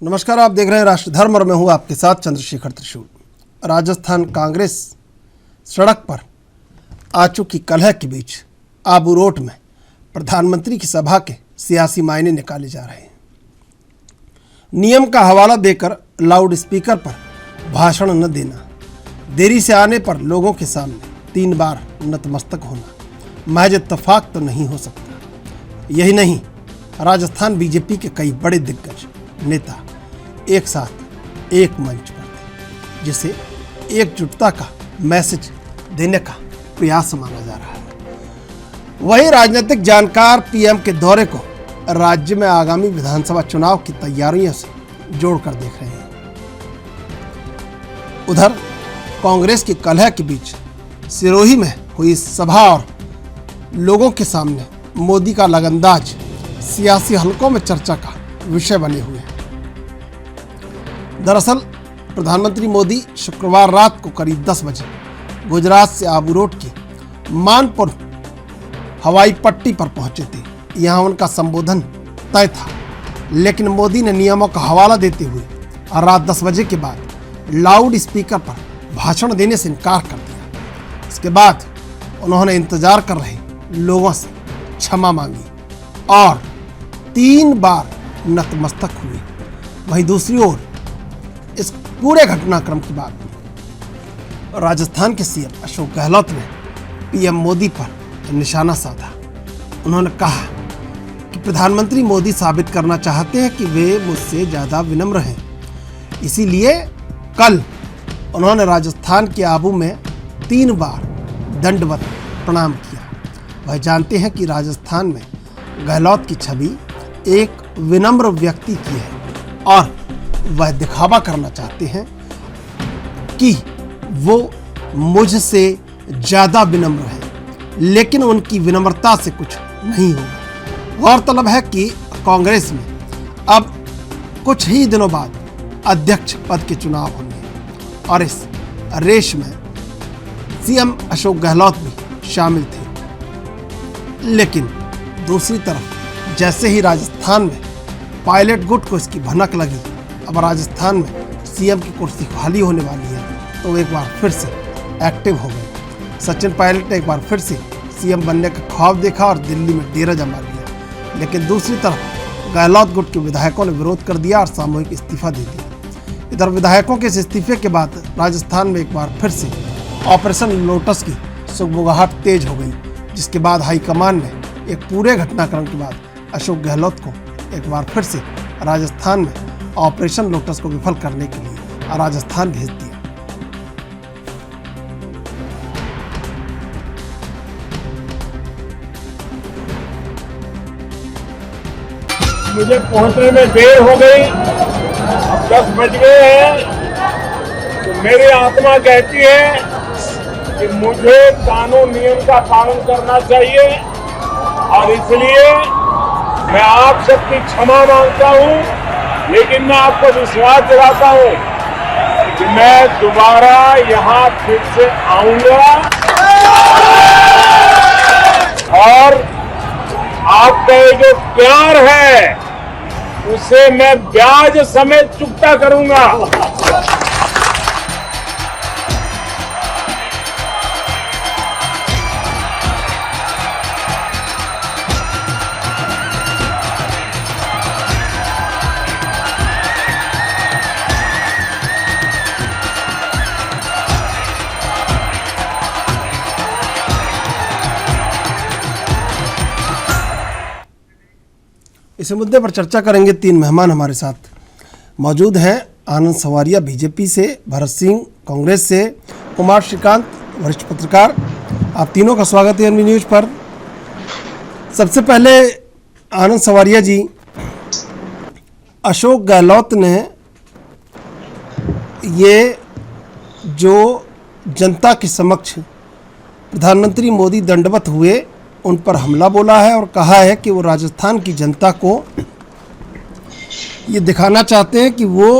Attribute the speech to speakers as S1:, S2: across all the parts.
S1: नमस्कार, आप देख रहे हैं राष्ट्र धर्म और मैं हूं आपके साथ चंद्रशेखर त्रिशूल। राजस्थान कांग्रेस सड़क पर आ चुकी कलह के बीच आबूरोड में प्रधानमंत्री की सभा के सियासी मायने निकाले जा रहे हैं। नियम का हवाला देकर लाउड स्पीकर पर भाषण न देना, देरी से आने पर लोगों के सामने 3 बार नतमस्तक होना महज इत्तेफाक तो नहीं हो सकता। यही नहीं, राजस्थान बीजेपी के कई बड़े दिग्गज नेता एक साथ एक मंच पर थे, जिसे एकजुटता का मैसेज देने का प्रयास माना जा रहा है। वही राजनीतिक जानकार पीएम के दौरे को राज्य में आगामी विधानसभा चुनाव की तैयारियों से जोड़कर देख रहे हैं। उधर कांग्रेस की कलह के बीच सिरोही में हुई सभा और लोगों के सामने मोदी का लगनंदाज सियासी हलकों में चर्चा का विषय बने हुए हैं। दरअसल प्रधानमंत्री मोदी शुक्रवार रात को करीब 10 बजे गुजरात से आबूरोड की मानपुर हवाई पट्टी पर पहुंचे थे। यहां उनका संबोधन तय था, लेकिन मोदी ने नियमों का हवाला देते हुए रात 10 बजे के बाद लाउड स्पीकर पर भाषण देने से इनकार कर दिया। इसके बाद उन्होंने इंतजार कर रहे लोगों से क्षमा मांगी और 3 बार नतमस्तक हुए। वहीं दूसरी ओर इस पूरे घटनाक्रम के बाद राजस्थान के सीएम अशोक गहलोत ने पीएम मोदी पर निशाना साधा। उन्होंने कहा कि प्रधानमंत्री मोदी साबित करना चाहते हैं कि वे मुझसे ज़्यादा विनम्र हैं, इसीलिए कल उन्होंने राजस्थान के आबू में 3 बार दंडवत प्रणाम किया। वह जानते हैं कि राजस्थान में गहलोत की छवि एक विनम्र व्यक्ति की है और वह दिखावा करना चाहते हैं कि वो मुझसे ज़्यादा विनम्र है, लेकिन उनकी विनम्रता से कुछ नहीं होगा। गौरतलब है कि कांग्रेस में अब कुछ ही दिनों बाद अध्यक्ष पद के चुनाव होंगे और इस रेस में सीएम अशोक गहलोत भी शामिल थे। लेकिन दूसरी तरफ जैसे ही राजस्थान में पायलट गुट को इसकी भनक लगी, अब राजस्थान में सीएम की कुर्सी खाली होने वाली है, तो एक बार फिर से एक्टिव हो गए। सचिन पायलट ने एक बार फिर से सीएम बनने का ख्वाब देखा और दिल्ली में डेरा जमा लिया। लेकिन दूसरी तरफ गहलोत गुट के विधायकों ने विरोध कर दिया और सामूहिक इस्तीफा दे दिया। इधर विधायकों के इस इस्तीफे के बाद राजस्थान में एक बार फिर से ऑपरेशन लोटस की सुगबुगाहट तेज हो गई, जिसके बाद हाईकमान ने एक पूरे घटनाक्रम के बाद अशोक गहलोत को एक बार फिर से राजस्थान में ऑपरेशन लोटस को विफल करने के लिए राजस्थान भेज दिया।
S2: मुझे पहुंचने में देर हो गई, अब 10 बज गए हैं, तो मेरी आत्मा कहती है कि मुझे कानून नियम का पालन करना चाहिए और इसलिए मैं आप सबकी क्षमा मांगता हूं। लेकिन मैं आपको विश्वास दिलाता हूं कि मैं दोबारा यहां फिर से आऊंगा और आपका ये जो प्यार है उसे मैं ब्याज समेत चुकता करूंगा।
S1: इस मुद्दे पर चर्चा करेंगे। 3 मेहमान हमारे साथ मौजूद हैं। आनंद सवारिया बीजेपी से, भरत सिंह कांग्रेस से, कुमार श्रीकांत वरिष्ठ पत्रकार। आप तीनों का स्वागत है एनवी न्यूज पर। सबसे पहले आनंद सवारिया जी, अशोक गहलोत ने ये जो जनता के समक्ष प्रधानमंत्री मोदी दंडवत हुए उन पर हमला बोला है और कहा है कि वो राजस्थान की जनता को ये दिखाना चाहते हैं कि वो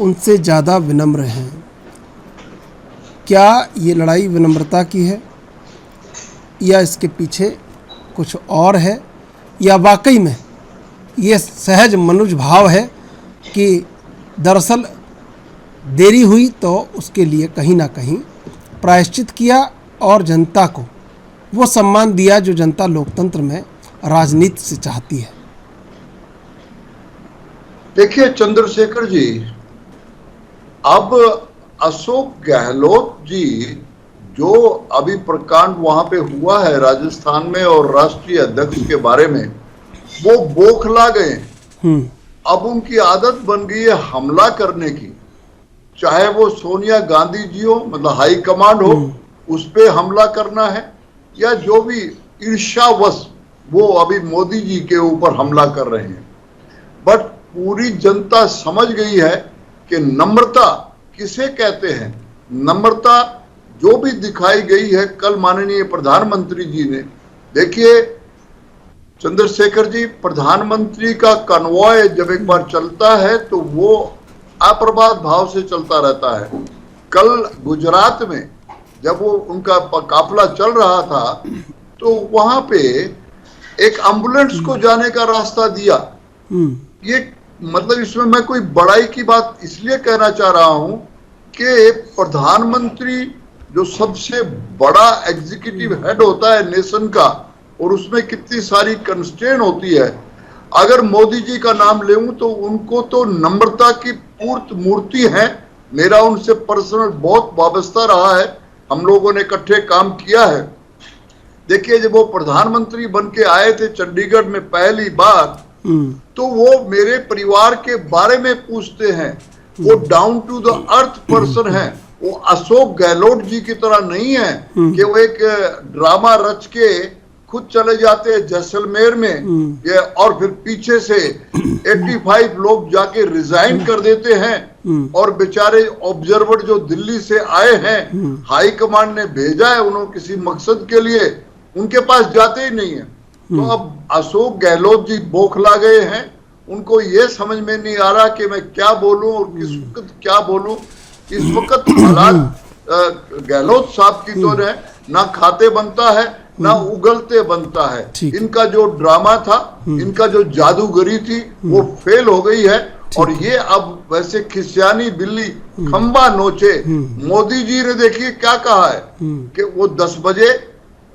S1: उनसे ज़्यादा विनम्र हैं। क्या ये लड़ाई विनम्रता की है या इसके पीछे कुछ और है, या वाकई में ये सहज मनुष्य भाव है कि दरअसल देरी हुई तो उसके लिए कहीं ना कहीं प्रायश्चित किया और जनता को वो सम्मान दिया जो जनता लोकतंत्र में राजनीति से चाहती है।
S3: देखिए चंद्रशेखर जी, अब अशोक गहलोत जी जो अभी प्रकांड वहां पे हुआ है राजस्थान में और राष्ट्रीय अध्यक्ष के बारे में, वो बौखला गए। अब उनकी आदत बन गई है हमला करने की, चाहे वो सोनिया गांधी जी हो, मतलब हाई कमांड हो, उस पे हमला करना है, या जो भी ईर्ष्यावश वो अभी मोदी जी के ऊपर हमला कर रहे हैं। बट पूरी जनता समझ गई है कि नम्रता किसे कहते हैं। नम्रता जो भी दिखाई गई है कल माननीय प्रधानमंत्री जी ने, देखिए चंद्रशेखर जी, प्रधानमंत्री का कन्वॉय जब एक बार चलता है तो वो अप्रभात भाव से चलता रहता है। कल गुजरात में जब वो उनका काफिला चल रहा था तो वहां पे एक एम्बुलेंस को जाने का रास्ता दिया। ये मतलब इसमें मैं कोई बड़ाई की बात इसलिए कहना चाह रहा हूं कि प्रधानमंत्री जो सबसे बड़ा एग्जीक्यूटिव हेड होता है नेशन का, और उसमें कितनी सारी कंस्ट्रेंट होती है, अगर मोदी जी का नाम लेऊं तो उनको तो नम्रता की पूर्त मूर्ति है। मेरा उनसे पर्सनल बहुत वाबस्ता रहा है, हम लोगों ने इकट्ठे काम किया है। देखिए जब वो प्रधानमंत्री बन के आए थे चंडीगढ़ में पहली बार, तो वो मेरे परिवार के बारे में पूछते हैं। वो down to the earth person है। वो अशोक गहलोत जी की तरह नहीं है कि वो एक ड्रामा रच के खुद चले जाते हैं जैसलमेर में, ये और फिर पीछे से 85 लोग जाके रिजाइन कर देते हैं, और बेचारे ऑब्जर्वर जो दिल्ली से आए हैं, हाई कमांड ने भेजा है उन्होंने किसी मकसद के लिए, उनके पास जाते ही नहीं है। तो अब अशोक गहलोत जी बौखला गए हैं। उनको ये समझ में नहीं आ रहा कि मैं क्या बोलूं और किस वक्त क्या बोलूं। इस वक्त हालात गहलोत साहब की तो है, ना खाते बनता है ना उगलते बनता है। इनका जो ड्रामा था, इनका जो जादूगरी थी, वो फेल हो गई है। और ये अब वैसे खिसियानी बिल्ली खंबा नोचे। मोदी जी ने देखिए क्या कहा है कि वो 10 बजे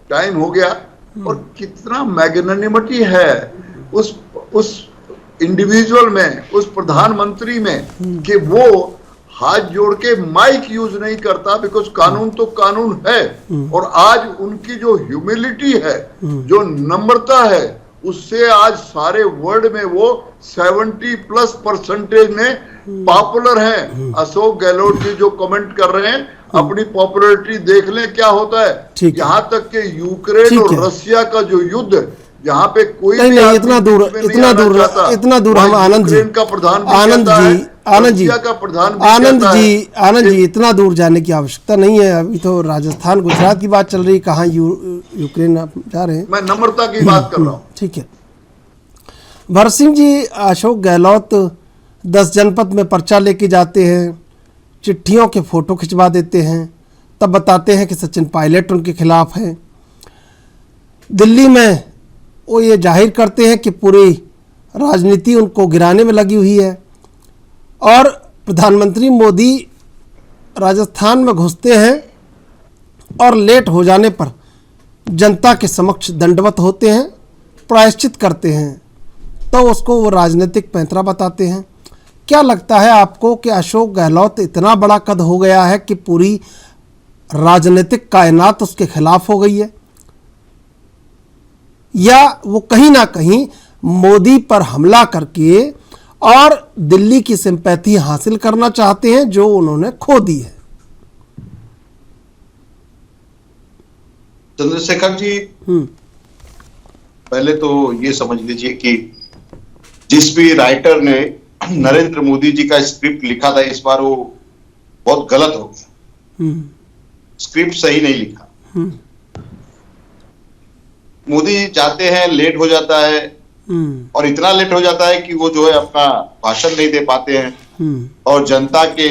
S3: टाइम हो गया, और कितना मैग्नेनिमिटी है उस इंडिविजुअल में, उस प्रधानमंत्री में, कि वो हाथ जोड़ के माइक यूज नहीं करता, बिकॉज कानून तो कानून है। और आज उनकी जो ह्यूमिलिटी है, जो नम्रता है, उससे आज सारे वर्ल्ड में वो 70+ % में पॉपुलर हैं। अशोक गहलोत जी जो कमेंट कर रहे हैं, अपनी पॉपुलैरिटी देख लें क्या होता है। यहाँ तक कि यूक्रेन और रशिया का जो युद्ध, जहाँ पे कोई
S1: नहीं, इतना दूर हम आनंद जी इतना दूर जाने की आवश्यकता नहीं है। अभी तो राजस्थान गुजरात की बात चल रही, कहाँ यूक्रेन आप जा रहे हैं।
S3: मैं नम्रता की बात कर रहा हूँ।
S1: ठीक है भरत सिंह जी, अशोक गहलोत 10 जनपद में पर्चा लेके जाते हैं, चिट्ठियों के फोटो खिंचवा देते हैं, तब बताते हैं कि सचिन पायलट उनके खिलाफ है। दिल्ली में वो ये जाहिर करते हैं कि पूरी राजनीति उनको गिराने में लगी हुई है, और प्रधानमंत्री मोदी राजस्थान में घुसते हैं और लेट हो जाने पर जनता के समक्ष दंडवत होते हैं, प्रायश्चित करते हैं, तो उसको वो राजनीतिक पैंतरा बताते हैं। क्या लगता है आपको कि अशोक गहलोत इतना बड़ा कद हो गया है कि पूरी राजनीतिक कायनात उसके खिलाफ हो गई है, या वो कहीं ना कहीं मोदी पर हमला करके और दिल्ली की सिंपैथी हासिल करना चाहते हैं जो उन्होंने खो दी है?
S4: चंद्रशेखर जी, पहले तो ये समझ लीजिए कि जिस भी राइटर ने नरेंद्र मोदी जी का स्क्रिप्ट लिखा था, इस बार वो बहुत गलत हो गया। स्क्रिप्ट सही नहीं लिखा। मोदी जी चाहते हैं, लेट हो जाता है, और इतना लेट हो जाता है कि वो जो है अपना भाषण नहीं दे पाते हैं, और जनता के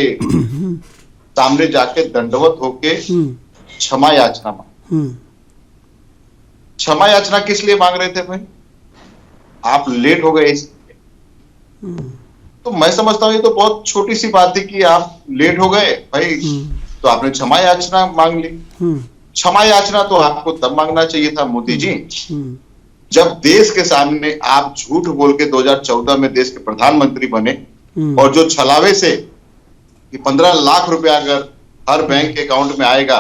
S4: सामने जाके दंडवत होके क्षमा याचना मांग। क्षमा याचना किस लिए मांग रहे थे भाई? आप लेट हो गए इसलिए। तो मैं समझता हूँ ये तो बहुत छोटी सी बात थी कि आप लेट हो गए भाई, तो आपने क्षमा याचना मांग ली। क्षमा याचना तो आपको तब मांगना चाहिए था मोदी जी जब देश के सामने आप झूठ बोल के 2014 में देश के प्रधानमंत्री बने और जो छलावे से कि 15 लाख रुपया अगर हर बैंक के अकाउंट में आएगा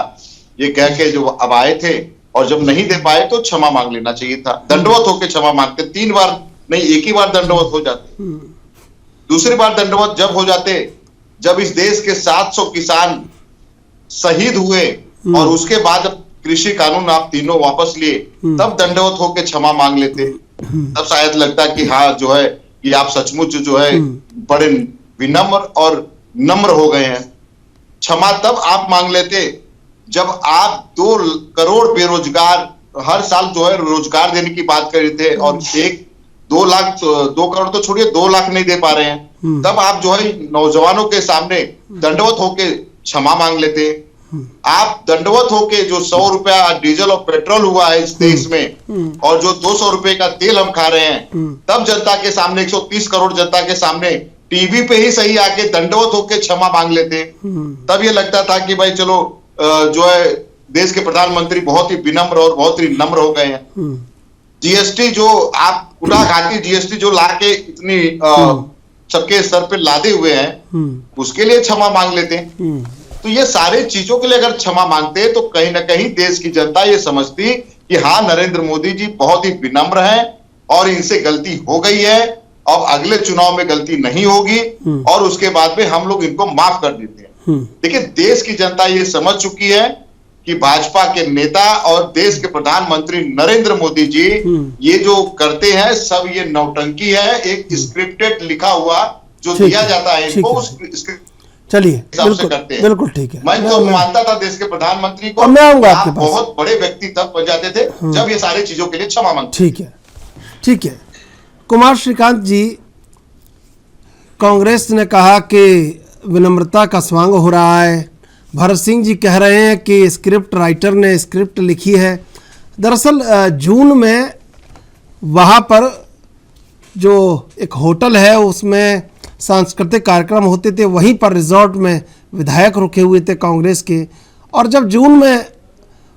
S4: ये कह के जो अब आए थे, और जब नहीं दे पाए तो क्षमा मांग लेना चाहिए था। दंडवत होकर क्षमा मांगते, 3 बार नहीं, एक ही बार दंडवत हो जाते। दूसरी बार दंडवत जब हो जाते जब इस देश के 700 किसान शहीद हुए और उसके बाद कृषि कानून आप तीनों वापस लिए, तब दंडवत होकर क्षमा मांग लेते। तब शायद लगता कि हाँ जो है कि आप सचमुच जो है बड़े विनम्र और नम्र हो गए हैं। क्षमा तब आप मांग लेते जब आप 2 करोड़ बेरोजगार हर साल जो है रोजगार देने की बात कर रहे थे और 2 करोड़ तो छोड़िए 2 लाख नहीं दे पा रहे हैं, तब आप जो है नौजवानों के सामने दंडवत होके क्षमा मांग लेते। आप दंडवत होके जो 100 रुपया डीजल और पेट्रोल हुआ है इस देश में और जो 200 रुपए का तेल हम खा रहे हैं, तब जनता के सामने 130 करोड़ जनता के सामने टीवी पे ही सही आके दंडवत होके क्षमा मांग लेते। तब ये लगता था कि भाई चलो जो है देश के प्रधानमंत्री बहुत ही विनम्र और बहुत ही नम्र हो गए हैं। जीएसटी जो आप उठाघाती जीएसटी जो लाके इतनी सबके सर पे लादे हुए हैं, उसके लिए क्षमा मांग लेते। तो ये सारे चीजों के लिए अगर क्षमा मांगते तो कहीं ना कहीं देश की जनता ये समझती कि हाँ नरेंद्र मोदी जी बहुत ही विनम्र हैं और इनसे गलती हो गई है, अब अगले चुनाव में गलती नहीं होगी और उसके बाद में हम लोग इनको माफ कर देते हैं। देखिए देश की जनता ये समझ चुकी है कि भाजपा के नेता और देश के प्रधानमंत्री नरेंद्र मोदी जी ये जो करते हैं सब ये नौटंकी है, एक स्क्रिप्टेड लिखा हुआ जो दिया जाता है इनको उस
S1: चलिए बिल्कुल ठीक है।
S4: मैं तो मानता था देश के प्रधानमंत्री को,
S1: मैं आऊंगा आपके पास।
S4: बहुत बड़े व्यक्ति तब बन जाते थे जब ये सारी चीजों के लिए क्षमा मांगते।
S1: ठीक है। कुमार श्रीकांत जी, कांग्रेस ने कहा कि विनम्रता का स्वांग हो रहा है। भरत सिंह जी कह रहे हैं कि स्क्रिप्ट राइटर ने स्क्रिप्ट लिखी है। दरअसल जून में वहाँ पर जो एक होटल है उसमें सांस्कृतिक कार्यक्रम होते थे, वहीं पर रिजॉर्ट में विधायक रुके हुए थे कांग्रेस के, और जब जून में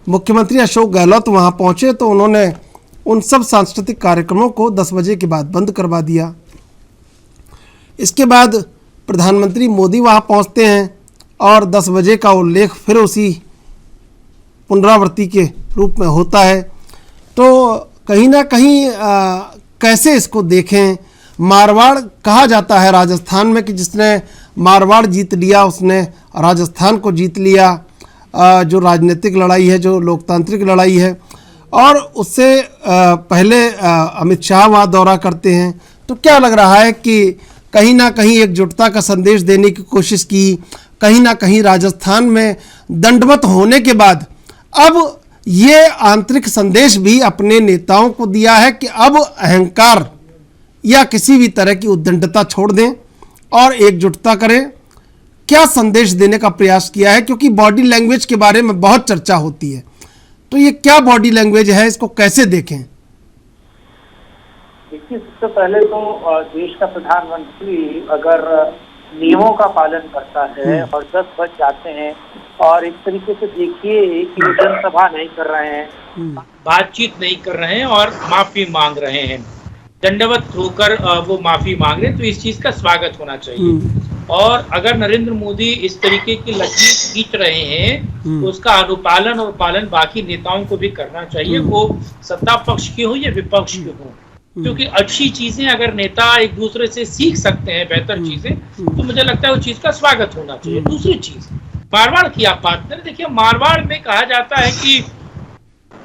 S1: मुख्यमंत्री अशोक गहलोत वहाँ पहुँचे तो उन्होंने उन सब सांस्कृतिक कार्यक्रमों को 10 बजे के बाद बंद करवा दिया। इसके बाद प्रधानमंत्री मोदी वहाँ पहुँचते हैं और 10 बजे का उल्लेख फिर उसी पुनरावृत्ति के रूप में होता है। तो कहीं ना कहीं कैसे इसको देखें? मारवाड़ कहा जाता है राजस्थान में कि जिसने मारवाड़ जीत लिया उसने राजस्थान को जीत लिया। जो राजनीतिक लड़ाई है, जो लोकतांत्रिक लड़ाई है, और उससे पहले अमित शाह वहाँ दौरा करते हैं। तो क्या लग रहा है कि कहीं ना कहीं एकजुटता का संदेश देने की कोशिश की, कहीं ना कहीं राजस्थान में दंडवत होने के बाद अब ये आंतरिक संदेश भी अपने नेताओं को दिया है कि अब अहंकार या किसी भी तरह की उद्दंडता छोड़ दें और एकजुटता करें? क्या संदेश देने का प्रयास किया है? क्योंकि बॉडी लैंग्वेज के बारे में बहुत चर्चा होती है, तो ये क्या बॉडी लैंग्वेज है, इसको कैसे देखें?
S5: देखिए, सबसे पहले तो देश का प्रधानमंत्री अगर नियमों का पालन करता है और 10 बज जाते हैं और एक तरीके से देखिए कि वो जनसभा नहीं कर रहे हैं,
S6: बातचीत नहीं कर रहे हैं और माफी मांग रहे हैं, दंडवत होकर वो माफी मांग रहे हैं, तो इस चीज का स्वागत होना चाहिए। और अगर नरेंद्र मोदी इस तरीके की लकीर खींच रहे हैं तो उसका अनुपालन और पालन बाकी नेताओं को भी करना चाहिए, वो सत्ता पक्ष की हो या विपक्ष की हो, क्योंकि अच्छी चीजें अगर नेता एक दूसरे से सीख सकते हैं, बेहतर चीजें, तो मुझे लगता है उस चीज का स्वागत होना चाहिए। दूसरी चीज, मारवाड़ की आप बात करें, देखिए मारवाड़ में कहा जाता है कि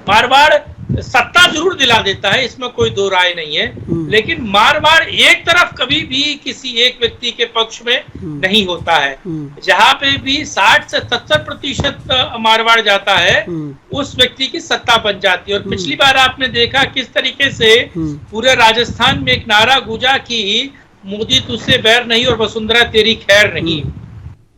S6: मारवाड़ सत्ता जरूर दिला देता है, इसमें कोई दो राय नहीं है, लेकिन मारवाड़ एक तरफ कभी भी किसी एक व्यक्ति के पक्ष में नहीं होता है। जहां पे भी 60 से 70% मारवाड़ जाता है उस व्यक्ति की सत्ता बन जाती है। और पिछली बार आपने देखा किस तरीके से पूरे राजस्थान में एक नारा गूंजा कि मोदी तुझसे बैर नहीं और वसुंधरा तेरी खैर नहीं।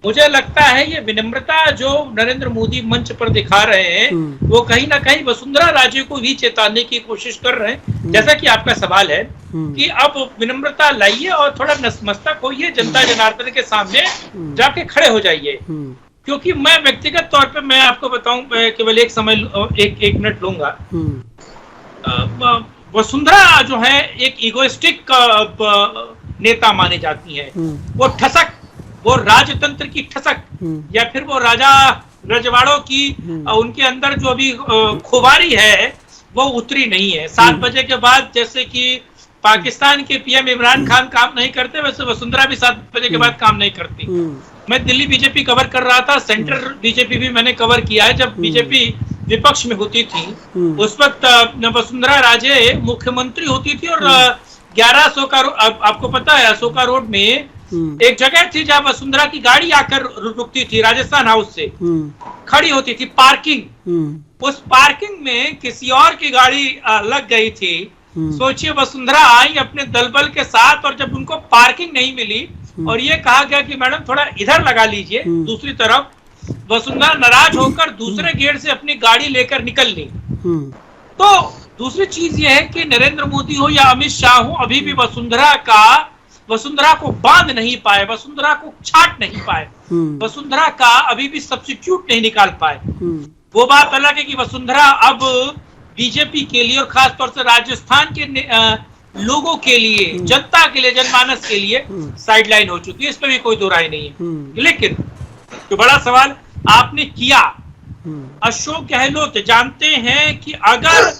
S6: मुझे लगता है ये विनम्रता जो नरेंद्र मोदी मंच पर दिखा रहे हैं वो कहीं ना कहीं वसुंधरा राजे को भी चेताने की कोशिश कर रहे हैं। जैसा कि आपका सवाल है कि अब विनम्रता लाइए और थोड़ा नतमस्तक होइए, जनता जनार्दन के सामने जाके खड़े हो जाइए। क्योंकि मैं व्यक्तिगत तौर पे मैं आपको बताऊं, केवल एक मिनट लूंगा। वसुंधरा जो है एक इगोइस्टिक नेता मानी जाती है। वो ठसक, वो राजतंत्र की ठसक या फिर वो राजा रजवाड़ों की उनके अंदर जो अभी खुबारी है वो उतरी नहीं है। 7 बजे के बाद जैसे कि पाकिस्तान के पीएम इमरान खान काम नहीं करते, वैसे वसुंधरा भी 7 बजे के बाद काम नहीं करती। मैं दिल्ली बीजेपी कवर कर रहा था, सेंट्रल बीजेपी भी मैंने कवर किया है। जब बीजेपी विपक्ष में होती थी उस वक्त वसुंधरा राजे मुख्यमंत्री होती थी और 1100 का आपको पता है अशोका रोड में एक जगह थी जहां वसुंधरा की गाड़ी आकर रुकती थी, राजस्थान हाउस से खड़ी होती थी पार्किंग। उस पार्किंग में किसी और की गाड़ी लग गई थी। सोचिए, वसुंधरा आई अपने दलबल के साथ और जब उनको पार्किंग नहीं मिली और ये कहा गया कि मैडम थोड़ा इधर लगा लीजिए दूसरी तरफ, वसुंधरा नाराज होकर दूसरे गेट से अपनी गाड़ी लेकर निकल ली। तो दूसरी चीज ये है कि नरेंद्र मोदी हो या अमित शाह हो, अभी भी वसुंधरा को बांध नहीं पाए, वसुंधरा को छाट नहीं पाए, वसुंधरा का अभी भी सब्स्टिट्यूट नहीं निकाल पाए। वो बात अलग है कि वसुंधरा अब बीजेपी के लिए और खासतौर से राजस्थान के लोगों के लिए, जनता के लिए, जनमानस के लिए साइडलाइन हो चुकी है। इस पर भी कोई दो राय नहीं है। लेकिन जो बड़ा सवाल आपने किया, अशोक गहलोत जानते हैं कि अगर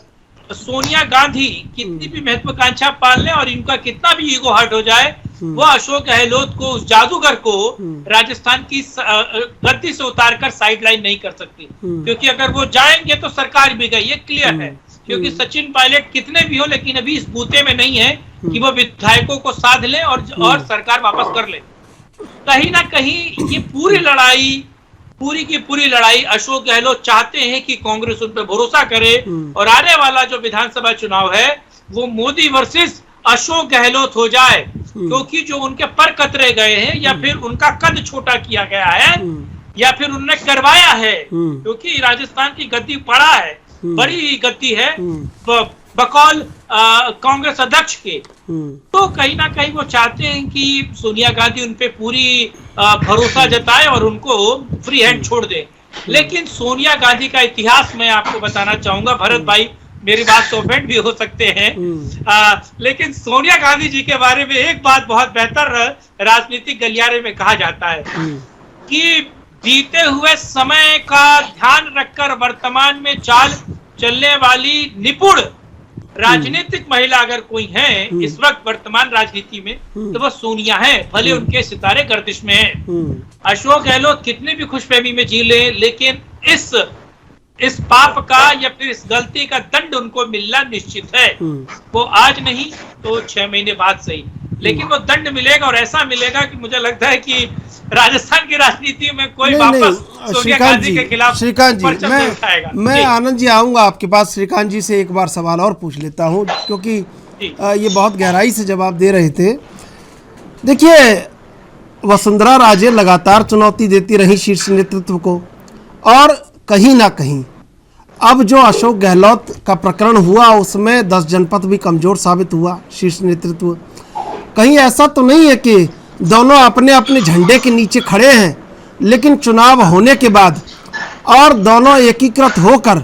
S6: सोनिया गांधी कितनी भी महत्वाकांक्षा पाल ले और इनका कितना भी ईगो हर्ट हो जाए, वो अशोक गहलोत को, उस जादूगर को राजस्थान की गद्दी से उतारकर साइडलाइन नहीं कर सकती। क्योंकि अगर वो जाएंगे तो सरकार भी गई, ये क्लियर है। क्योंकि सचिन पायलट कितने भी हो लेकिन अभी इस बूते में नहीं है कि वो विधायकों को साध ले और सरकार वापस कर ले। कहीं ना कहीं ये पूरी की पूरी लड़ाई अशोक गहलोत चाहते हैं कि कांग्रेस उन पर भरोसा करे और आने वाला जो विधानसभा चुनाव है वो मोदी वर्सेस अशोक गहलोत हो जाए। क्योंकि जो उनके पर कतरे गए हैं या फिर उनका कद छोटा किया गया है या फिर उनने करवाया है, क्योंकि राजस्थान की गद्दी बड़ा है, बड़ी गद्दी है बकौल कांग्रेस अध्यक्ष के। तो कहीं ना कहीं वो चाहते हैं कि सोनिया गांधी उन पे पूरी भरोसा जताए और उनको फ्री हैंड छोड़ दे। लेकिन सोनिया गांधी का इतिहास मैं आपको बताना चाहूंगा, भरत भाई मेरी बात से ऑफेंड भी हो सकते हैं, लेकिन सोनिया गांधी जी के बारे में एक बात बहुत बेहतर राजनीतिक गलियारे में कहा जाता है कि बीते हुए समय का ध्यान रखकर वर्तमान में चाल चलने वाली निपुण राजनीतिक महिला अगर कोई है इस वक्त वर्तमान राजनीति में तो वह सोनिया है, भले उनके सितारे गर्दिश में हैं। अशोक गहलोत कितने भी खुशफहमी में जी ले, लेकिन इस पाप का या फिर इस गलती का दंड उनको मिलना निश्चित है। वो आज नहीं तो 6 महीने बाद सही, लेकिन वो दंड मिलेगा और ऐसा मिलेगा कि मुझे लगता है कि राजस्थान की राजनीति में कोई वापस सोनिया गांधी के खिलाफ
S1: श्रीकांत जी, मैं आनंद जी आऊंगा आपके पास। श्रीकांत जी से एक बार सवाल और पूछ लेता हूं क्योंकि ये बहुत गहराई से जवाब दे रहे थे। देखिए, वसुंधरा राजे लगातार चुनौती देती रही शीर्ष नेतृत्व को और कहीं ना कहीं अब जो अशोक गहलोत का प्रकरण हुआ उसमें 10 जनपद भी कमजोर साबित हुआ शीर्ष नेतृत्व। कहीं ऐसा तो नहीं है कि दोनों अपने अपने झंडे के नीचे खड़े हैं, लेकिन चुनाव होने के बाद और दोनों एकीकृत होकर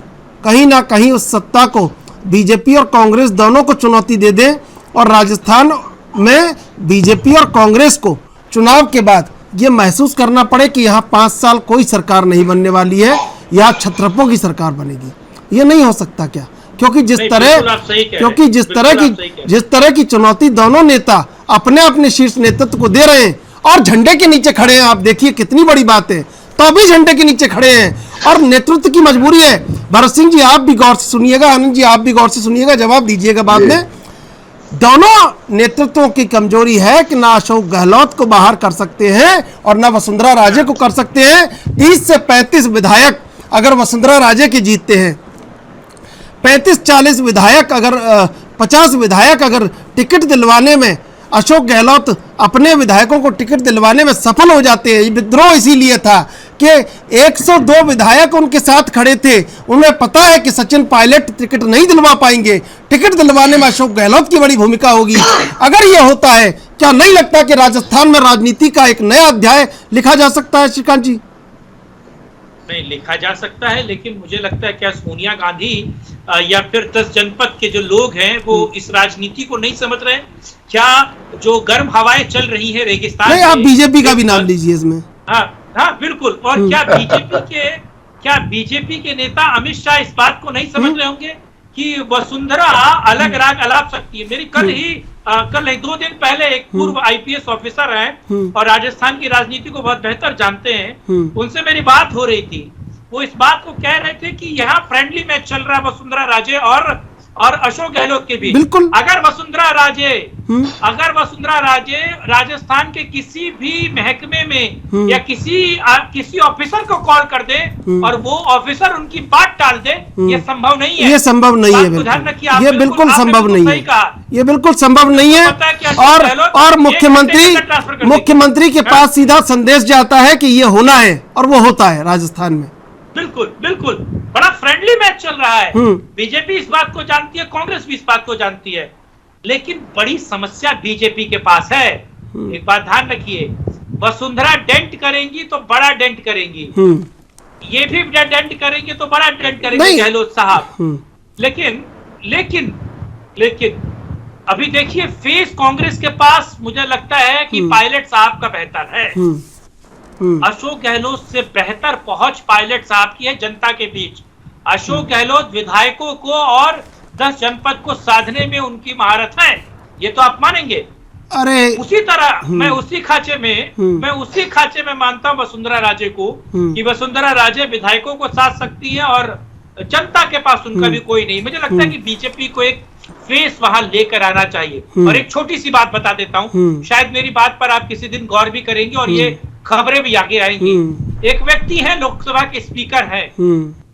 S1: कहीं ना कहीं उस सत्ता को बीजेपी और कांग्रेस दोनों को चुनौती दे दें और राजस्थान में बीजेपी और कांग्रेस को चुनाव के बाद ये महसूस करना पड़े कि यहाँ 5 साल कोई सरकार नहीं बनने वाली है, यहाँ छत्रपों की सरकार बनेगी। ये नहीं हो सकता क्या? क्योंकि जिस तरह की चुनौती दोनों नेता अपने अपने शीर्ष नेतृत्व को दे रहे हैं और झंडे के नीचे खड़े हैं, आप देखिए कितनी बड़ी बात है, तो भी झंडे के नीचे खड़े हैं और नेतृत्व की मजबूरी है। भरत सिंह जी आप भी गौर से सुनिएगा, आनंद जी आप भी गौर से सुनिएगा, जवाब दीजिएगा बाद में। दोनों नेतृत्वों की कमजोरी है कि ना अशोक गहलोत को बाहर कर सकते हैं और ना वसुंधरा राजे को कर सकते हैं। 30 से 35 विधायक अगर वसुंधरा राजे के जीतते हैं, 35-40 विधायक अगर 50 विधायक अगर टिकट दिलवाने में अशोक गहलोत अपने विधायकों को टिकट दिलवाने में सफल हो जाते हैं। विद्रोह इसीलिए था कि 102 विधायक उनके साथ खड़े थे, उन्हें पता है कि सचिन पायलट टिकट नहीं दिलवा पाएंगे, टिकट दिलवाने में अशोक गहलोत की बड़ी भूमिका होगी। अगर ये होता है, क्या नहीं लगता कि राजस्थान में राजनीति का एक नया अध्याय लिखा जा सकता है श्रीकांत जी?
S6: नहीं लिखा जा सकता है, लेकिन मुझे लगता है क्या सोनिया गांधी या फिर 10 जनपद के जो लोग हैं वो इस राजनीति को नहीं समझ रहे हैं? क्या जो गर्म हवाएं चल रही है रेगिस्तान
S1: नहीं, आप बीजेपी का भी नाम लीजिए इसमें।
S6: हाँ बिल्कुल। और क्या बीजेपी के नेता अमित शाह इस बात को नहीं समझ रहे होंगे कि वसुंधरा अलग राग अलाप सकती है? मेरी कल ही 2 दिन पहले एक पूर्व आईपीएस ऑफिसर हैं और राजस्थान की राजनीति को बहुत बेहतर जानते हैं, उनसे मेरी बात हो रही थी। वो इस बात को कह रहे थे कि यहाँ फ्रेंडली मैच चल रहा है वसुंधरा राजे और अशोक गहलोत के बीच।
S1: बिल्कुल।
S6: अगर वसुंधरा राजे राजस्थान के किसी भी महकमे में या किसी ऑफिसर को कॉल कर दे और वो ऑफिसर उनकी बात टाल दे, ये संभव नहीं है।
S1: ये संभव नहीं है, ये बिल्कुल संभव नहीं है, ये बिल्कुल संभव नहीं है। और मुख्यमंत्री के पास सीधा संदेश जाता है कि ये होना है और वो होता है राजस्थान में।
S6: बिल्कुल बड़ा फ्रेंडली मैच चल रहा है। बीजेपी इस बात को जानती है, कांग्रेस भी इस बात को जानती है, लेकिन बड़ी समस्या बीजेपी के पास है। एक बात ध्यान रखिए, वसुंधरा डेंट करेंगी तो बड़ा डेंट करेंगी, ये भी डेंट करेंगे तो बड़ा डेंट करेंगे गहलोत साहब। लेकिन अभी देखिए फेस कांग्रेस के पास मुझे लगता है कि पायलट साहब का बेहतर है। अशोक गहलोत से बेहतर पहुंच पायलट साहब की है जनता के बीच। अशोक गहलोत विधायकों को और 10 जनपद को साधने में उनकी महारत है, ये तो आप मानेंगे।
S1: अरे
S6: उसी तरह मैं उसी खाचे में मानता हूं वसुंधरा राजे को कि वसुंधरा राजे विधायकों को साध सकती है और जनता के पास उनका भी कोई नहीं। मुझे लगता है कि बीजेपी को एक फेस वहां लेकर आना चाहिए। और एक छोटी सी बात बता देता हूं, शायद मेरी बात पर आप किसी दिन गौर भी करेंगे और ये खबरें भी आगे आएंगी। एक व्यक्ति है, लोकसभा के स्पीकर हैं,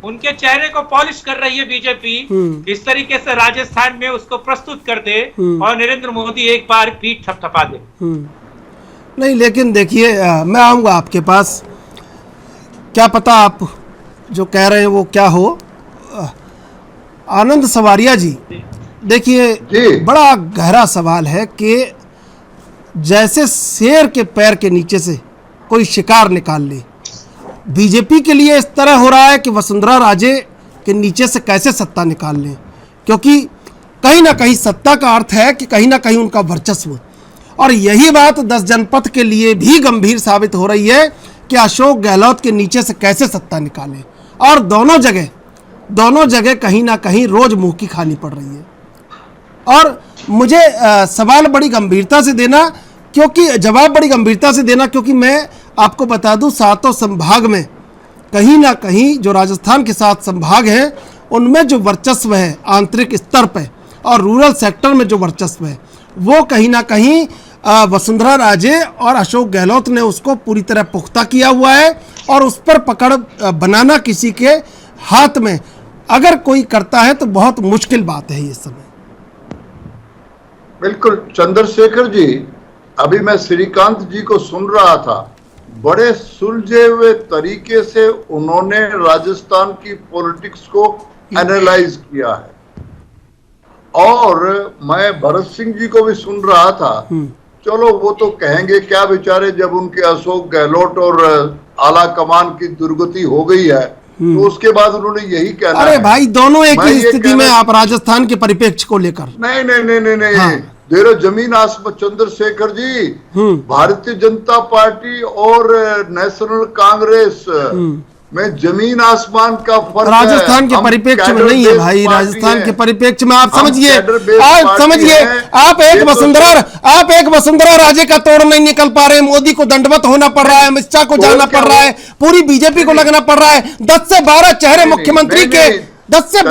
S6: उनके चेहरे को पॉलिश कर रही है बीजेपी, इस तरीके से राजस्थान में उसको प्रस्तुत कर दे और नरेंद्र मोदी एक बार पीठ थपथपा दे।
S1: नहीं, लेकिन देखिए मैं आऊंगा आपके पास, क्या पता आप जो कह रहे हैं वो क्या हो। आनंद सवारिया जी, देखिए बड़ा गहरा सवाल है कि जैसे शेर के पैर के नीचे से कोई शिकार निकाल ले, बीजेपी के लिए इस तरह हो रहा है कि वसुंधरा राजे के नीचे से कैसे सत्ता निकाल लें, क्योंकि कहीं ना कहीं सत्ता का अर्थ है कि कहीं ना कहीं उनका वर्चस्व। और यही बात 10 जनपद के लिए भी गंभीर साबित हो रही है कि अशोक गहलोत के नीचे से कैसे सत्ता निकालें। और दोनों जगह कहीं ना कहीं रोज मुंह की खानी पड़ रही है। और मुझे सवाल बड़ी गंभीरता से देना, क्योंकि जवाब बड़ी गंभीरता से देना, क्योंकि मैं आपको बता दूं 7 संभाग में कहीं ना कहीं जो राजस्थान के 7 संभाग हैं उनमें जो वर्चस्व है आंतरिक स्तर पे और रूरल सेक्टर में जो वर्चस्व है वो कहीं ना कहीं वसुंधरा राजे और अशोक गहलोत ने उसको पूरी तरह पुख्ता किया हुआ है। और उस पर पकड़ बनाना किसी के हाथ में अगर कोई करता है तो बहुत मुश्किल बात है ये समय।
S3: बिल्कुल चंद्रशेखर जी, अभी मैं श्रीकांत जी को सुन रहा था, बड़े सुलझे हुए तरीके से उन्होंने राजस्थान की पॉलिटिक्स को एनालाइज किया है। और मैं भरत सिंह जी को भी सुन रहा था, चलो वो तो कहेंगे क्या बेचारे, जब उनके अशोक गहलोत और आला कमान की दुर्गति हो गई है तो उसके बाद उन्होंने यही कहना।
S1: अरे भाई दोनों एक ही स्थिति में आप राजस्थान के परिप्रेक्ष्य को लेकर
S3: नहीं
S1: हाँ।
S3: देरो जमीन आसमान चंद्रशेखर जी, भारतीय जनता पार्टी और नेशनल कांग्रेस में जमीन आसमान का फर्क है।
S1: राजस्थान के परिप्रेक्ष्य में नहीं है भाई, राजस्थान के परिप्रेक्ष्य में आप समझिए, आप एक वसुंधरा राजे का तोड़ नहीं निकल पा रहे हैं। मोदी को दंडवत होना पड़ रहा है, अमित शाह को जाना पड़ रहा है, पूरी बीजेपी को लगना पड़ रहा है। 10 से 12 चेहरे मुख्यमंत्री के 10 से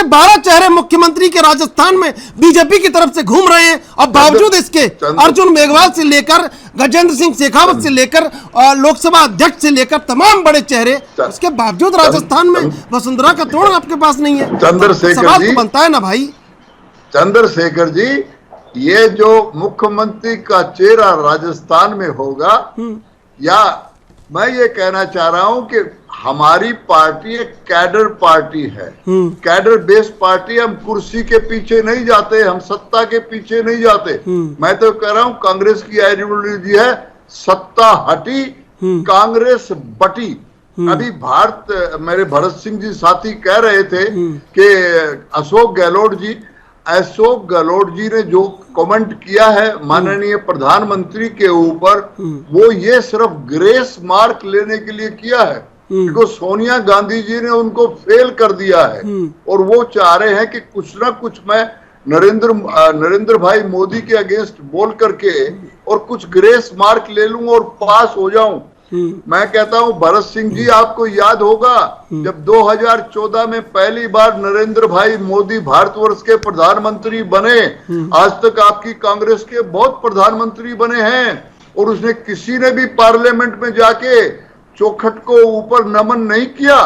S1: 12 चेहरे मुख्यमंत्री के राजस्थान में बीजेपी की तरफ से घूम रहे हैं। और बावजूद इसके अर्जुन मेघवाल से लेकर गजेंद्र सिंह शेखावत से लेकर लोकसभा अध्यक्ष से लेकर तमाम बड़े चेहरे, उसके बावजूद राजस्थान में वसुंधरा का तोड़ आपके पास नहीं है।
S3: चंद्रशेखर
S1: सवाल
S3: जी
S1: तो बनता है ना भाई।
S3: चंद्रशेखर जी, ये जो मुख्यमंत्री का चेहरा राजस्थान में होगा, या मैं ये कहना चाह रहा हूं कि हमारी पार्टी एक कैडर पार्टी है, कैडर बेस्ड पार्टी। हम कुर्सी के पीछे नहीं जाते, हम सत्ता के पीछे नहीं जाते। मैं तो कह रहा हूं कांग्रेस की आइडियोलॉजी है सत्ता हटी कांग्रेस बटी। अभी मेरे भरत सिंह जी साथी कह रहे थे कि अशोक गहलोत जी ने जो कमेंट किया है माननीय प्रधानमंत्री के ऊपर, वो ये सिर्फ ग्रेस मार्क लेने के लिए किया है, क्योंकि सोनिया गांधी जी ने उनको फेल कर दिया है और वो चाह रहे हैं कि कुछ ना कुछ मैं नरेंद्र भाई मोदी के अगेंस्ट बोल करके और कुछ ग्रेस मार्क ले लूं और पास हो जाऊं। मैं कहता हूं भरत सिंह जी, आपको याद होगा जब 2014 में पहली बार नरेंद्र भाई मोदी भारतवर्ष के प्रधानमंत्री बने, आज तक आपकी कांग्रेस के बहुत प्रधानमंत्री बने हैं और उसने किसी ने भी पार्लियामेंट में जाके चौखट को ऊपर नमन नहीं किया।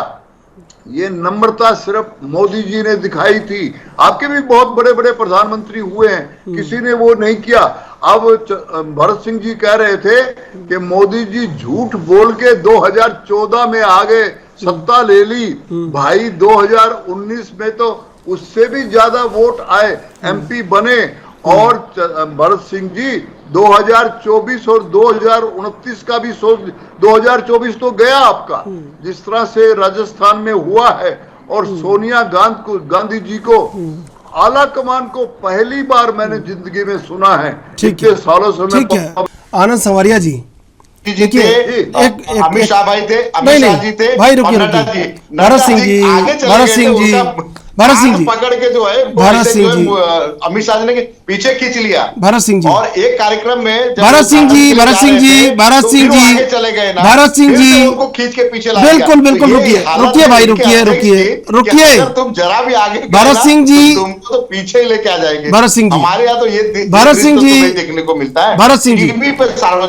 S3: ये नम्रता सिर्फ मोदी जी ने दिखाई थी। आपके भी बहुत बड़े बड़े प्रधानमंत्री हुए हैं, किसी ने वो नहीं किया। अब भरत सिंह जी कह रहे थे कि मोदी जी झूठ बोल के 2014 में आ गए, सत्ता ले ली। भाई 2019 में तो उससे भी ज्यादा वोट आए, एमपी बने। और भरत सिंह जी 2024 और 2029 का भी सोच, 2024 तो गया आपका, जिस तरह से राजस्थान में हुआ है। और सोनिया गांधी जी को आला कमान को पहली बार मैंने जिंदगी में सुना है। इतने सालों से
S1: ठीक है आनंद संवरिया जी,
S4: देखिए अमित शाह भाई थे, अमित शाह जी थे,
S1: भाई रुकिए, भरत सिंह जी
S4: पकड़ के जो है अमित शाह जी ने पीछे खींच लिया
S1: भरत सिंह जी।
S4: और एक कार्यक्रम में
S1: भरत सिंह जी
S4: चले गए ना,
S1: भरत सिंह जी
S4: उनको खींच के पीछे ला
S1: बिल्कुल रुकिए भाई, रुकिए
S4: तुम जरा भी आगे
S1: भरत सिंह जी
S4: तुमको तो पीछे ही लेके आ जाएंगे।
S1: भरत सिंह जी,
S4: हमारे यहाँ तो ये
S1: भरत सिंह जी
S4: देखने को मिलता है।
S1: भरत सिंह जी,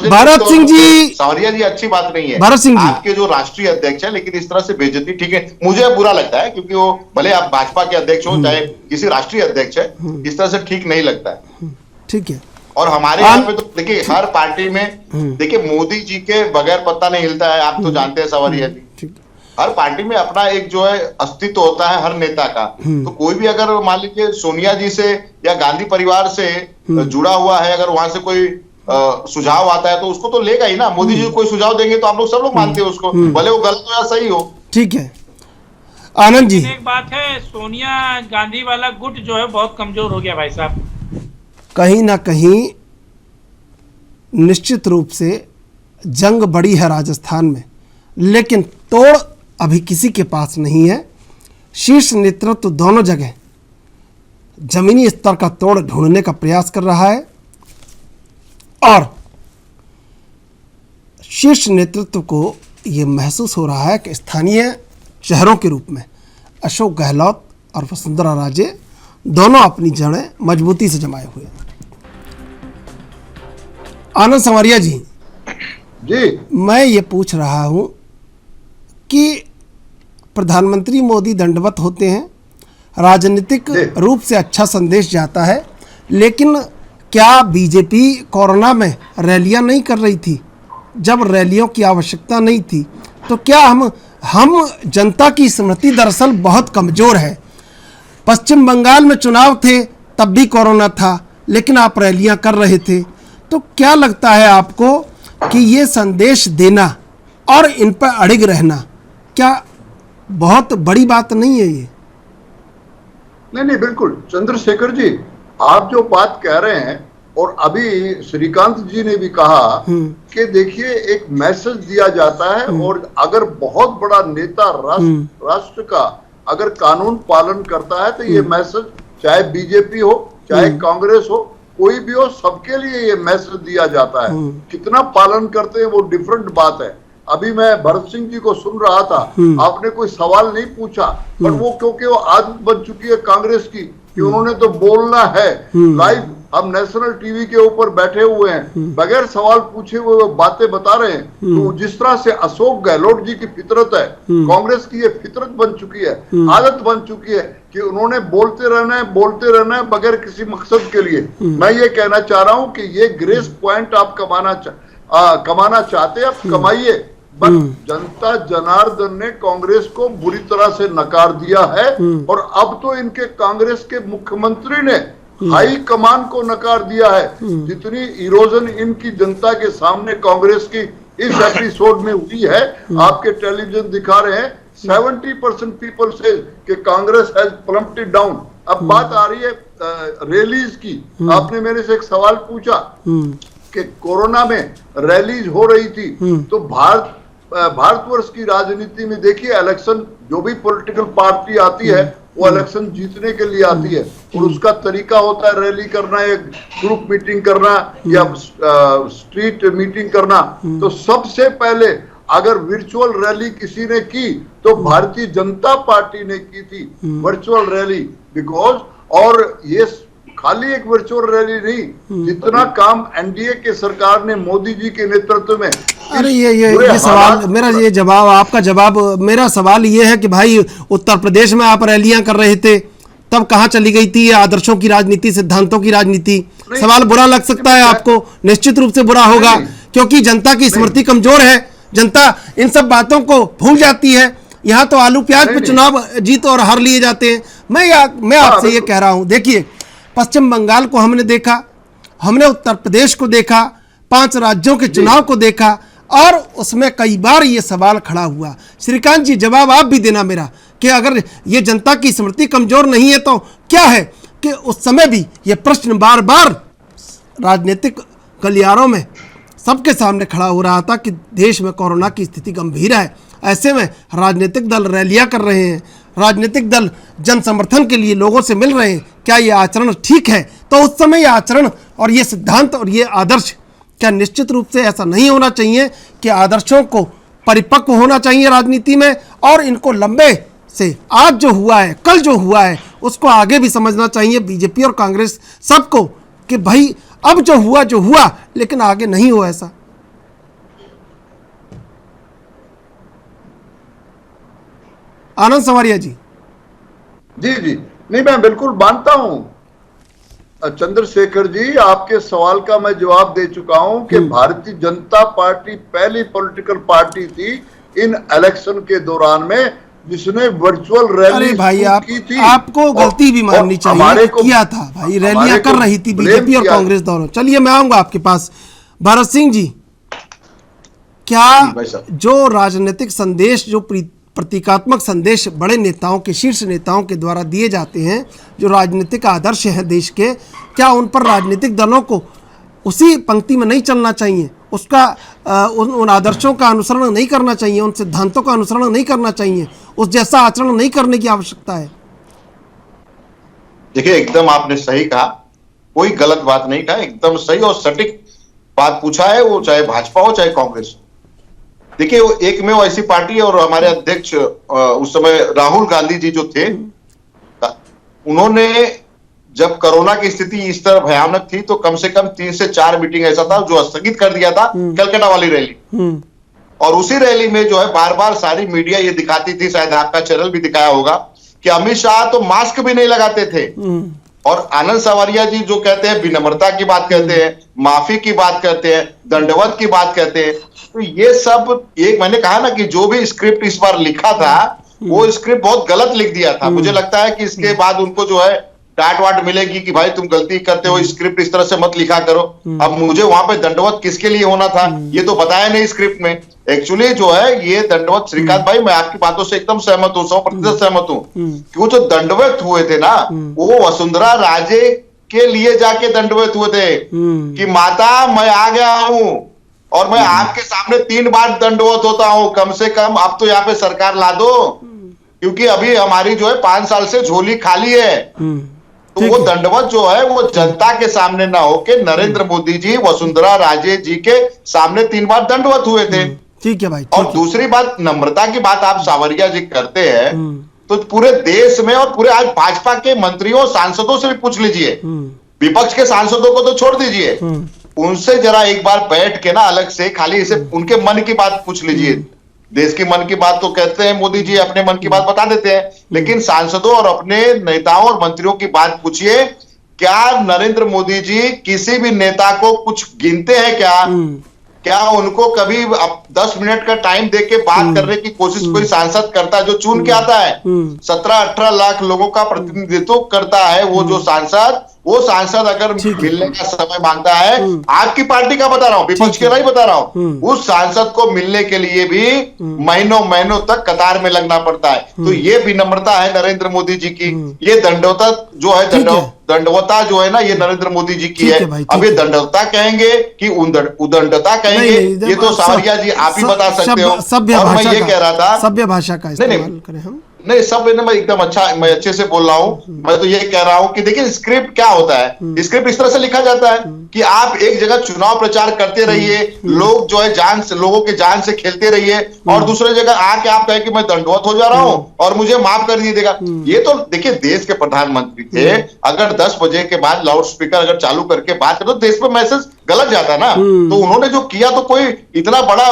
S4: भरत सिंह जी सौरिया जी अच्छी बात नहीं है।
S1: भरत सिंह जी
S4: आपके जो राष्ट्रीय अध्यक्ष है, लेकिन इस तरह से बेइज्जती, ठीक है, मुझे बुरा लगता है क्योंकि वो भले आप भाजपा के अध्यक्ष हो चाहे किसी राष्ट्रीय अध्यक्ष है, इस तरह से ठीक नहीं लगता है।
S1: ठीक है।
S4: और हमारे यहाँ पे तो देखिए हर पार्टी में देखिए मोदी जी के बगैर पत्ता नहीं हिलता है, आप तो जानते हैं सवारिया जी। हर पार्टी में अपना एक जो है अस्तित्व होता है हर नेता का। तो कोई भी अगर मान लीजिए सोनिया जी से या गांधी परिवार से जुड़ा हुआ है, अगर वहां से कोई सुझाव आता है तो उसको तो लेगा ही ना। मोदी जी कोई सुझाव देंगे तो आप लोग सब लोग मानते हैं उसको, भले वो गलत हो या सही हो।
S1: ठीक है आनंद जी,
S6: एक बात है, सोनिया गांधी वाला गुट जो है बहुत कमजोर हो गया भाई साहब।
S1: कहीं ना कहीं निश्चित रूप से जंग बड़ी है राजस्थान में, लेकिन तोड़ अभी किसी के पास नहीं है। शीर्ष नेतृत्व दोनों जगह जमीनी स्तर का तोड़ ढूंढने का प्रयास कर रहा है और शीर्ष नेतृत्व को यह महसूस हो रहा है कि स्थानीय चेहरों के रूप में अशोक गहलोत और वसुंधरा राजे दोनों अपनी जड़ें मजबूती से जमाए हुए हैं। आनंद संवरिया जी, मैं ये पूछ रहा हूं कि प्रधानमंत्री मोदी दंडवत होते हैं, राजनीतिक रूप से अच्छा संदेश जाता है, लेकिन क्या बीजेपी कोरोना में रैलियां नहीं कर रही थी? जब रैलियों की आवश्यकता नहीं थी तो क्या हम जनता की स्मृति दरअसल बहुत कमजोर है। पश्चिम बंगाल में चुनाव थे तब भी कोरोना था, लेकिन आप रैलियां कर रहे थे। तो क्या लगता है आपको कि ये संदेश देना और इन पर अड़िग रहना क्या बहुत बड़ी बात नहीं है? ये
S3: नहीं, बिल्कुल चंद्रशेखर जी, आप जो बात कह रहे हैं और अभी श्रीकांत जी ने भी कहा कि देखिए एक मैसेज दिया जाता है और अगर बहुत बड़ा नेता राष्ट्र का अगर कानून पालन करता है तो ये मैसेज चाहे बीजेपी हो चाहे कांग्रेस हो कोई भी हो, सबके लिए ये मैसेज दिया जाता है। कितना पालन करते हैं वो डिफरेंट बात है। अभी मैं भरत सिंह जी को सुन रहा था, आपने कोई सवाल नहीं पूछा, पर वो क्योंकि वो आदत बन चुकी है कांग्रेस की कि उन्होंने तो बोलना है, लाइव हम नेशनल टीवी के ऊपर बैठे हुए हैं, बगैर सवाल पूछे हुए वो बातें बता रहे हैं। तो जिस तरह से अशोक गहलोत जी की फितरत है, कांग्रेस की ये फितरत बन चुकी है, आदत बन चुकी है कि उन्होंने बोलते रहना है बगैर किसी मकसद के लिए। मैं ये कहना चाह रहा हूं कि ये ग्रेस पॉइंट आप कमाना चाहते हैं, आप कमाइए, बट जनता जनार्दन ने कांग्रेस को बुरी तरह से नकार दिया है। और अब तो इनके कांग्रेस के मुख्यमंत्री ने हाई कमान को नकार दिया है। जितनी इरोजन इनकी जनता के सामने कांग्रेस की इस एपिसोड में हुई है, आपके टेलीविजन दिखा रहे हैं, 70% पीपल से कि कांग्रेस हैज प्लम्प्टेड डाउन। अब बात आ रही है रैलीज की। आपने मेरे से एक सवाल पूछा कि कोरोना में रैलीज हो रही थी, तो भारतवर्ष की राजनीति में देखिए, इलेक्शन जो भी पॉलिटिकल पार्टी आती है वो इलेक्शन जीतने के लिए आती है, और उसका तरीका होता है रैली करना, एक ग्रुप मीटिंग करना या स्ट्रीट मीटिंग करना। तो सबसे पहले अगर वर्चुअल रैली किसी ने की तो भारतीय जनता पार्टी ने की थी वर्चुअल रैली, बिकॉज, और ये खाली एक वर्चुअल रैली नहीं, जितना काम एनडीए के सरकार ने मोदी जी के नेतृत्व में।
S1: अरे ये सवाल मेरा, ये जवाब आपका जवाब, मेरा सवाल ये है कि भाई उत्तर प्रदेश में आप रैलियां कर रहे थे, तब कहाँ चली गई थी आदर्शों की राजनीति, सिद्धांतों की राजनीति? सवाल बुरा लग सकता है आपको, निश्चित रूप से बुरा होगा, क्योंकि जनता की स्मृति कमजोर है, जनता इन सब बातों को भूल जाती है। यहाँ तो आलू प्याज पे चुनाव जीत और हार लिए जाते हैं। मैं आपसे ये कह रहा हूँ, देखिए पश्चिम बंगाल को हमने देखा, हमने उत्तर प्रदेश को देखा, 5 राज्यों के चुनाव को देखा, और उसमें कई बार ये सवाल खड़ा हुआ। श्रीकांत जी, जवाब आप भी देना मेरा, कि अगर ये जनता की स्मृति कमजोर नहीं है तो क्या है कि उस समय भी ये प्रश्न बार बार राजनीतिक गलियारों में सबके सामने खड़ा हो रहा था कि देश में कोरोना की स्थिति गंभीर है। ऐसे में राजनीतिक दल रैलियां कर रहे हैं, राजनीतिक दल जन समर्थन के लिए लोगों से मिल रहे हैं, क्या ये आचरण ठीक है? तो उस समय ये आचरण और ये सिद्धांत और ये आदर्श, क्या निश्चित रूप से ऐसा नहीं होना चाहिए कि आदर्शों को परिपक्व होना चाहिए राजनीति में, और इनको लंबे से आज जो हुआ है, कल जो हुआ है, उसको आगे भी समझना चाहिए बीजेपी और कांग्रेस सबको, कि भाई अब जो हुआ लेकिन आगे नहीं हो ऐसा। आनंद संवरिया जी।
S3: जी, नहीं, मैं बिल्कुल मानता हूं चंद्रशेखर जी, आपके सवाल का मैं जवाब दे चुका हूं कि भारतीय जनता पार्टी पहली पॉलिटिकल पार्टी थी इन इलेक्शन के दौरान में जिसने वर्चुअल रैली
S1: अरे भाई
S3: की थी।
S1: आपको गलती भी माननी चाहिए, किया था भाई, रैलियां कर रही थी बीजेपी और कांग्रेस दोनों। चलिए मैं आऊंगा आपके पास। भरत सिंह जी, क्या जो राजनीतिक संदेश, जो प्रतीकात्मक संदेश बड़े नेताओं के, शीर्ष नेताओं के द्वारा दिए जाते हैं, जो राजनीतिक आदर्श हैं देश के, क्या उन पर राजनीतिक दलों को उसी पंक्ति में नहीं चलना चाहिए? उसका उन आदर्शों का अनुसरण नहीं करना चाहिए, उन सिद्धांतों का अनुसरण नहीं करना चाहिए, उस जैसा आचरण नहीं करने की आवश्यकता है?
S4: देखिए, एकदम आपने सही कहा, कोई गलत बात नहीं कहा, एकदम सही और सटीक बात पूछा है, वो चाहे भाजपा हो चाहे कांग्रेस हो। देखिए, वो एक में वो ऐसी पार्टी है, और हमारे अध्यक्ष उस समय राहुल गांधी जी जो थे, उन्होंने जब कोरोना की स्थिति इस तरह भयानक थी तो कम से कम 3 से 4 मीटिंग ऐसा था जो स्थगित कर दिया था, कलकत्ता वाली रैली। और उसी रैली में जो है बार बार सारी मीडिया ये दिखाती थी, शायद आपका चैनल भी दिखाया होगा, कि अमित शाह तो मास्क भी नहीं लगाते थे। और आनंद संवरिया जी जो कहते हैं, विनम्रता की बात करते हैं, माफी की बात करते हैं, दंडवत की बात करते हैं, तो ये सब, एक मैंने कहा ना कि जो भी स्क्रिप्ट इस बार लिखा था वो स्क्रिप्ट बहुत गलत लिख दिया था। मुझे लगता है कि इसके बाद उनको जो है डांट वाट मिलेगी कि भाई तुम गलती करते हो, स्क्रिप्ट इस तरह से मत लिखा करो। अब मुझे वहां पे दंडवत किसके लिए होना था ये तो बताया नहीं स्क्रिप्ट में। एक्चुअली जो है ये दंडवत, श्रीकांत भाई मैं आपकी बातों से एकदम सहमत हूँ, 100% सहमत हूँ, कि वो जो दंडवत हुए थे ना, वो वसुंधरा राजे के लिए जाके दंडवत हुए थे कि माता मैं आ गया हूं और मैं आपके सामने 3 बार दंडवत होता हूं, कम से कम अब तो यहाँ पे सरकार ला दो, क्योंकि अभी हमारी जो है 5 साल से झोली खाली है। तो वो दंडवत जो है वो जनता के सामने ना होके नरेंद्र मोदी जी, वसुंधरा राजे जी के सामने 3 बार दंडवत हुए थे।
S1: ठीक है भाई।
S4: और दूसरी बात, नम्रता की बात आप सावरिया जी करते हैं, तो पूरे देश में और पूरे आज भाजपा के मंत्रियों सांसदों से भी पूछ लीजिए विपक्ष के सांसदों को तो छोड़ दीजिए, उनसे जरा एक बार बैठ के ना अलग से खाली इसे उनके मन की बात पूछ लीजिए। देश की मन की बात तो कहते हैं मोदी जी, अपने मन की बात बता देते हैं, लेकिन सांसदों और अपने नेताओं और मंत्रियों की बात पूछिए। क्या नरेंद्र मोदी जी किसी भी नेता को कुछ गिनते हैं क्या उनको कभी 10 मिनट का टाइम देके बात करने की कोशिश कोई सांसद करता है जो चुन के आता है? 17-18 लाख लोगों का प्रतिनिधित्व करता है वो सांसद अगर मिलने का समय मांगता है, आपकी पार्टी का बता रहा हूं, विपक्ष के नहीं बता रहा हूं, उस सांसद को मिलने के लिए भी महीनों तक कतार में लगना पड़ता है। तो ये विनम्रता है नरेंद्र मोदी जी की, ये दंडवता जो है दंडवता जो है ना, ये नरेंद्र मोदी जी की है। अब ये दंडवता कहेंगे कि उदंडता कहेंगे, ये तो सावरिया जी आप ही बता सकते हो। और मैं ये कह रहा था
S1: सभ्य भाषा का इस्तेमाल करें हम
S4: नहीं, सब मैं एकदम मैं अच्छे से बोल रहा हूं। मैं तो ये कह रहा हूं कि देखिए स्क्रिप्ट क्या होता है, स्क्रिप्ट इस तरह से लिखा जाता है कि आप एक जगह चुनाव प्रचार करते रहिए, लोग जो है लोगों के जान से खेलते रहिए, और दूसरे जगह आके आप कहें कि मैं दंडवत हो जा रहा हूं और मुझे माफ कर दीजिएगा। ये तो देखिए देश के प्रधानमंत्री थे, अगर 10 बजे के बाद लाउड स्पीकर अगर चालू करके बात करो तो देश में मैसेज गलत जाता ना। तो उन्होंने जो किया तो कोई इतना बड़ा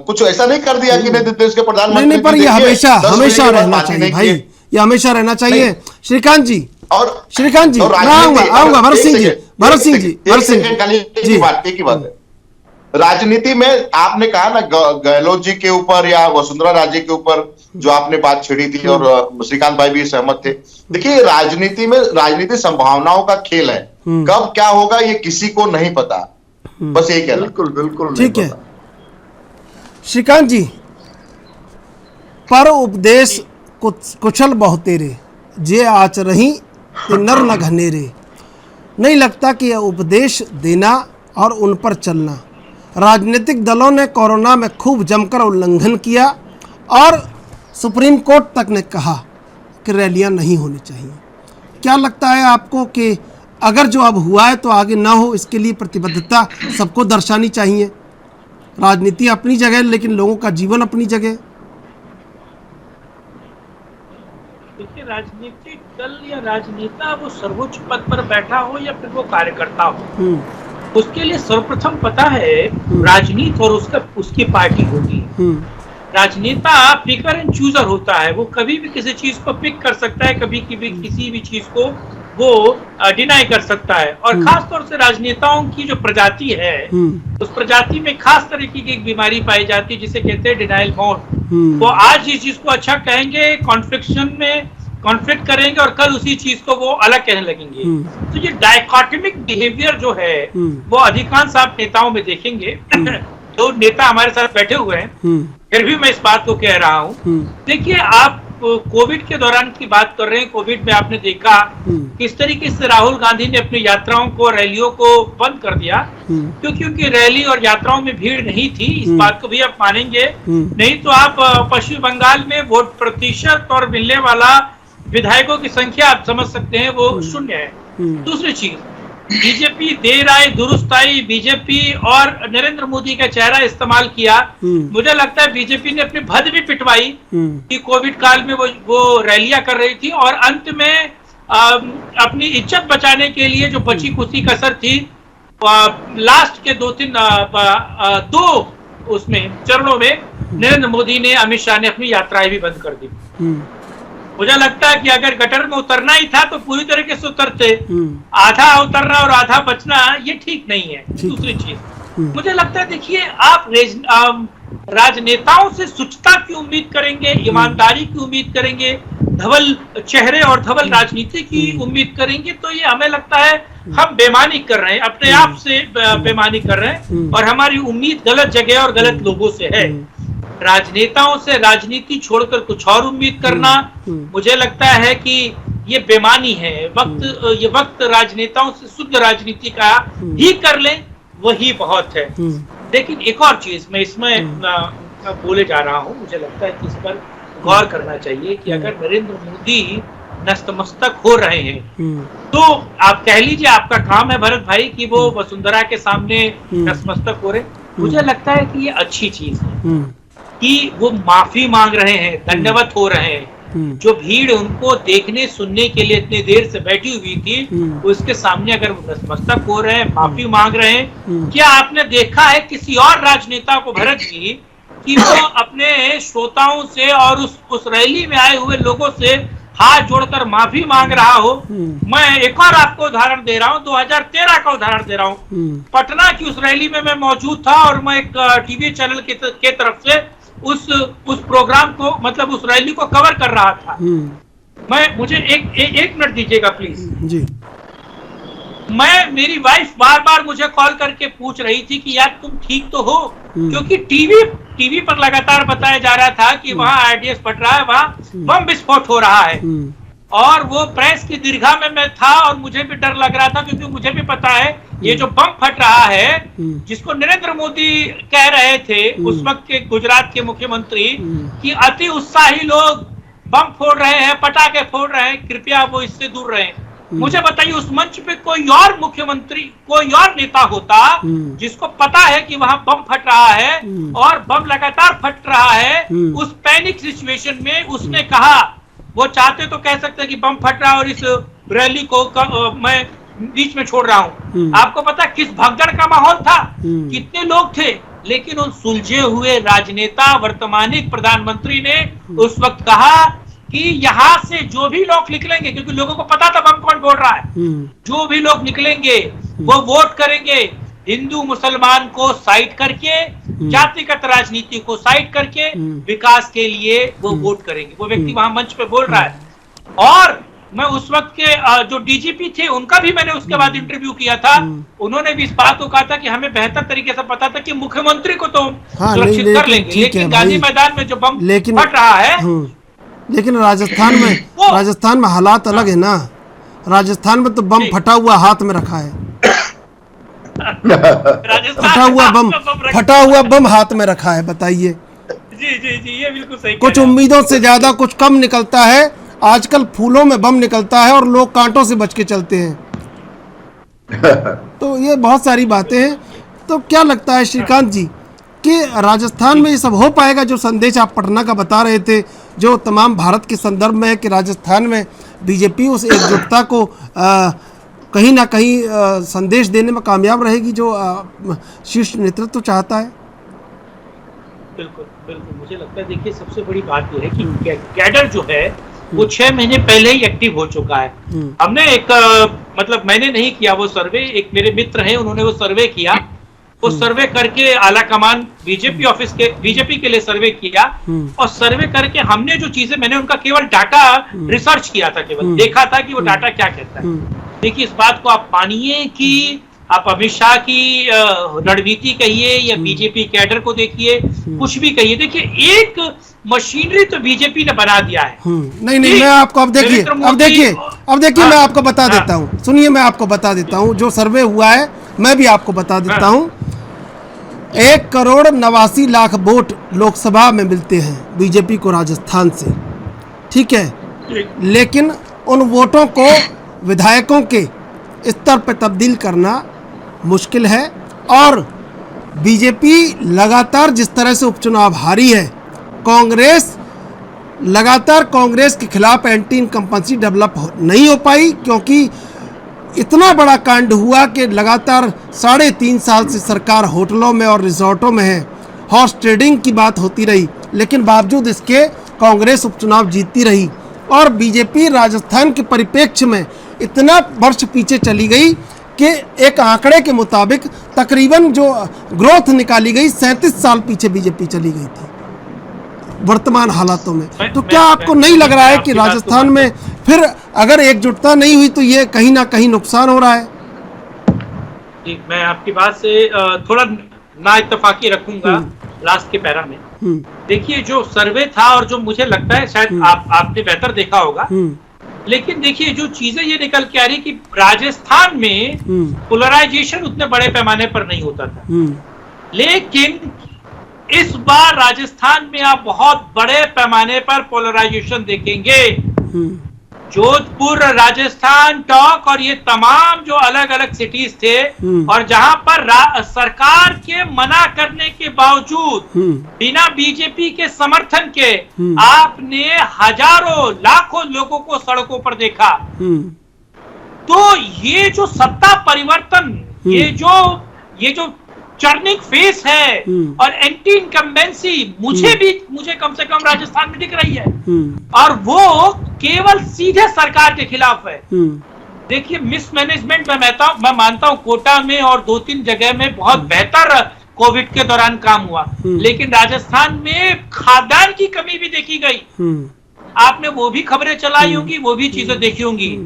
S4: कुछ ऐसा नहीं कर दिया कि देश के प्रधानमंत्री
S1: नहीं, पर ये हमेशा रहना चाहिए भाई, ये हमेशा रहना चाहिए। श्रीकांत जी मैं आऊंगा भरत सिंह जी
S4: एक ही बात है। राजनीति में आपने कहा ना गहलोत जी के ऊपर या वसुंधरा राजे के ऊपर जो आपने बात छेड़ी थी, और श्रीकांत भाई भी सहमत थे। देखिए राजनीति संभावनाओं का खेल है, कब क्या होगा ये किसी को नहीं पता, बस ये कहना।
S3: बिल्कुल
S1: ठीक है श्रीकांत जी, पर उपदेश कुशल बहुतेरे जे आचरही ते नर न घनेरे। नहीं लगता कि यह उपदेश देना और उन पर चलना, राजनीतिक दलों ने कोरोना में खूब जमकर उल्लंघन किया और सुप्रीम कोर्ट तक ने कहा कि रैलियां नहीं होनी चाहिए। क्या लगता है आपको कि अगर जो अब हुआ है तो आगे ना हो, इसके लिए प्रतिबद्धता सबको दर्शानी चाहिए? राजनीति अपनी जगह लेकिन लोगों का जीवन अपनी जगह।
S6: देखिए राजनीतिक दल या राजनेता वो सर्वोच्च पद पर बैठा हो या फिर वो कार्यकर्ता हो, उसके लिए सर्वप्रथम पता है राजनीति और उसकी पार्टी होगी। राजनेता पिकर एंड चूजर होता है, वो कभी भी किसी चीज को पिक कर सकता है, कभी किसी भी चीज को वो डिनाई कर सकता है। और खास तौर से राजनेताओं की जो प्रजाति है, उस प्रजाति में खास तरीके की एक बीमारी पाई जाती है जिसे कहते हैं डिनाइल मोड। वो आज इस चीज को अच्छा कहेंगे, कॉन्फ्लिक्ट करेंगे, और कल उसी चीज को वो अलग कहने लगेंगे। तो ये डायकोटमिक बिहेवियर जो है वो अधिकांश आप नेताओं में देखेंगे। तो नेता हमारे साथ बैठे हुए हैं, फिर भी मैं इस बात को कह रहा हूँ। देखिए आप कोविड के दौरान की बात कर रहे हैं, कोविड में आपने देखा किस तरीके से राहुल गांधी ने अपनी यात्राओं को, रैलियों को बंद कर दिया, क्योंकि रैली और यात्राओं में भीड़ नहीं थी। इस बात को भी आप मानेंगे, नहीं तो आप पश्चिम बंगाल में वोट प्रतिशत और मिलने वाला विधायकों की संख्या आप समझ सकते हैं वो शून्य है। दूसरी चीज, बीजेपी देर आई दुरुस्त आई, बीजेपी और नरेंद्र मोदी का चेहरा इस्तेमाल किया। मुझे लगता है बीजेपी ने अपनी भद भी पिटवाई कि कोविड काल में वो रैलियां कर रही थी, और अंत में अपनी इज्जत बचाने के लिए जो बची खुशी कसर थी, लास्ट के दो उसमें चरणों में नरेंद्र मोदी ने, अमित शाह ने अपनी यात्राएं भी बंद कर दी। मुझे लगता है कि अगर गटर में उतरना ही था तो पूरी तरीके से उतरते, आधा उतरना और आधा बचना ये ठीक नहीं है। दूसरी चीज मुझे लगता है, देखिए आप राजनेताओं से शुचिता की उम्मीद करेंगे, ईमानदारी की उम्मीद करेंगे, धवल चेहरे और धवल राजनीति की उम्मीद करेंगे, तो ये हमें लगता है हम बेईमानी कर रहे हैं, अपने आप से बेईमानी कर रहे हैं, और हमारी उम्मीद गलत जगह और गलत लोगों से है। राजनेताओं से राजनीति छोड़कर कुछ और उम्मीद करना मुझे लगता है कि ये बेईमानी है। ये वक्त राजनेताओं से शुद्ध राजनीति का ही कर लें, वही बहुत है। लेकिन एक और चीज मैं इसमें बोले जा रहा हूँ, मुझे लगता है कि इस पर गौर करना चाहिए कि अगर नरेंद्र मोदी नतमस्तक हो रहे हैं तो आप कह लीजिए आपका काम है भरत भाई कि वो वसुंधरा के सामने नतमस्तक हो रहे। मुझे लगता है कि ये अच्छी चीज है कि वो माफी मांग रहे हैं, दंडवत हो रहे हैं, जो भीड़ उनको देखने सुनने के लिए इतने देर से बैठी हुई थी, उसके सामने अगर वो नतमस्तक हो रहे हैं, माफी मांग रहे हैं, क्या आपने देखा है किसी और राजनेता को, भरत जी, कि वो अपने श्रोताओं से और उस रैली में आए हुए लोगों से हाथ जोड़कर माफी मांग रहा हो? मैं एक और आपको उदाहरण दे रहा हूँ, 2013 का उदाहरण दे रहा हूँ। पटना की उस रैली में मैं मौजूद था और मैं एक टीवी चैनल के तरफ से उस प्रोग्राम को, मतलब उस रैली को कवर कर रहा था। मुझे एक मिनट दीजिएगा प्लीज
S1: जी।
S6: मेरी वाइफ बार बार मुझे कॉल करके पूछ रही थी कि यार तुम ठीक तो हो, क्योंकि टीवी पर लगातार बताया जा रहा था कि वहाँ आरडीएक्स फट रहा है, वहाँ बम विस्फोट हो रहा है। और वो प्रेस की दीर्घा में मैं था और मुझे भी डर लग रहा था, क्योंकि मुझे भी पता है ये जो बम फट रहा है, जिसको नरेंद्र मोदी कह रहे थे उस वक्त के गुजरात के मुख्यमंत्री कि अति उत्साही लोग बम फोड़ रहे हैं, पटाखे फोड़ रहे हैं, कृपया वो इससे दूर रहें। मुझे बताइए, उस मंच पे कोई और मुख्यमंत्री, कोई और नेता होता जिसको पता है कि वहां बम फट रहा है और बम लगातार फट रहा है, उस पैनिक सिचुएशन में उसने कहा, वो चाहते तो कह सकते हैं कि बम फट रहा है और इस रैली को मैं बीच में छोड़ रहा हूं। आपको पता किस भगदड़ का माहौल था, कितने लोग थे, लेकिन उन सुलझे हुए राजनेता वर्तमानिक प्रधानमंत्री ने उस वक्त कहा कि यहाँ से जो भी लोग निकलेंगे, क्योंकि लोगों को पता था बम कौन फोड़ रहा है, जो भी लोग निकलेंगे वो वोट करेंगे हिंदू मुसलमान को साइड करके, जातिगत राजनीति को साइड करके, विकास के लिए वो वोट करेंगे। वो व्यक्ति वहां मंच पे बोल रहा है। और मैं उस वक्त के जो डीजीपी थे उनका भी मैंने उसके बाद इंटरव्यू किया था, उन्होंने भी इस बात को कहा था कि हमें बेहतर तरीके से पता था कि मुख्यमंत्री को तो सुरक्षित कर लेंगे, लेकिन गांधी मैदान में जो बम फट रहा है,
S1: लेकिन राजस्थान में हालात अलग है ना। राजस्थान में तो बम फटा हुआ हाथ में रखा है, फटा हुआ बम हाथ में रखा है। बताइए।
S6: जी, ये बिल्कुल सही।
S1: कुछ उम्मीदों से ज्यादा कुछ कम निकलता है। आजकल फूलों में बम निकलता है और लोग कांटों से बच के चलते हैं। तो ये बहुत सारी बातें हैं। तो क्या लगता है श्रीकांत जी कि राजस्थान में ये सब हो पाएगा, जो संदेश आप पटना का बता रहे थे, जो तमाम भारत के संदर्भ में है कि राजस्थान में बीजेपी उस एकजुटता को कहीं ना कहीं संदेश देने में कामयाब रहेगी जो शीर्ष नेतृत्व चाहता है?
S6: बिल्कुल बिल्कुल, मुझे लगता है, देखिए सबसे बड़ी बात यह है कि कैडर जो है वो 6 महीने पहले ही एक्टिव हो चुका है। हमने एक मतलब मैंने नहीं किया वो सर्वे, एक मेरे मित्र हैं उन्होंने वो सर्वे किया, वो सर्वे करके आला कमान बीजेपी के लिए सर्वे किया, और सर्वे करके हमने जो चीजें, मैंने उनका केवल डाटा रिसर्च किया था, केवल देखा था कि वो डाटा क्या कहता है। देखिए इस बात को आप मानिए कि आप अमित शाह की रणनीति कहिए या बीजेपी कैडर को देखिए, कुछ भी कहिए, देखिए एक मशीनरी तो बीजेपी ने बना दिया है।
S1: नहीं मैं आपको अब देखिए मैं आपको बता देता हूँ, सुनिए, मैं आपको बता देता हूँ जो सर्वे हुआ है, मैं भी आपको बता देता हूँ। 1,89,00,000 वोट लोकसभा में मिलते हैं बीजेपी को राजस्थान से, ठीक है, लेकिन उन वोटों को विधायकों के स्तर पर तब्दील करना मुश्किल है। और बीजेपी लगातार जिस तरह से उपचुनाव हारी है, कांग्रेस लगातार कांग्रेस के खिलाफ एंटी इनकम्पेंसी डेवलप नहीं हो पाई, क्योंकि इतना बड़ा कांड हुआ कि लगातार 3.5 साल से सरकार होटलों में और रिजॉर्टों में है, हॉर्स ट्रेडिंग की बात होती रही, लेकिन बावजूद इसके कांग्रेस उपचुनाव जीतती रही। और बीजेपी राजस्थान के परिप्रेक्ष्य में इतना वर्ष पीछे चली गई कि एक आंकड़े के मुताबिक तकरीबन जो ग्रोथ निकाली गई 37 साल पीछे बीजेपी चली गई थी वर्तमान हालातों में। तो क्या आपको नहीं लग रहा है कि राजस्थान में फिर अगर एकजुटता नहीं हुई तो ये कहीं ना कहीं नुकसान हो रहा है?
S6: जी, मैं आपकी बात से थोड़ा ना इत्तेफाकी रखूंगा लास्ट के पैरा में। देखिए जो सर्वे था और जो मुझे लगता है शायद आपने बेहतर देखा होगा, लेकिन देखिए जो चीजें ये निकल के आ रही कि राजस्थान में पोलराइजेशन उतने बड़े पैमाने पर नहीं होता था, लेकिन इस बार राजस्थान में आप बहुत बड़े पैमाने पर पोलराइजेशन देखेंगे। जोधपुर, राजस्थान, टोंक और ये तमाम जो अलग अलग सिटीज थे, और जहां पर सरकार के मना करने के बावजूद बिना बीजेपी के समर्थन के आपने हजारों लाखों लोगों को सड़कों पर देखा। तो ये जो सत्ता परिवर्तन, ये जो टर्निंग फेस है और एंटी इनकम्बेंसी मुझे कम से कम राजस्थान में दिख रही है, और वो केवल सीधे सरकार के खिलाफ है। देखिए, मिसमैनेजमेंट मैं मानता हूं कोटा में और 2-3 जगह में बहुत बेहतर कोविड के दौरान काम हुआ, लेकिन राजस्थान में खाद्यान्न की कमी भी देखी गई। आपने वो भी खबरें चलाई होंगी, वो भी चीजें देखी होंगी।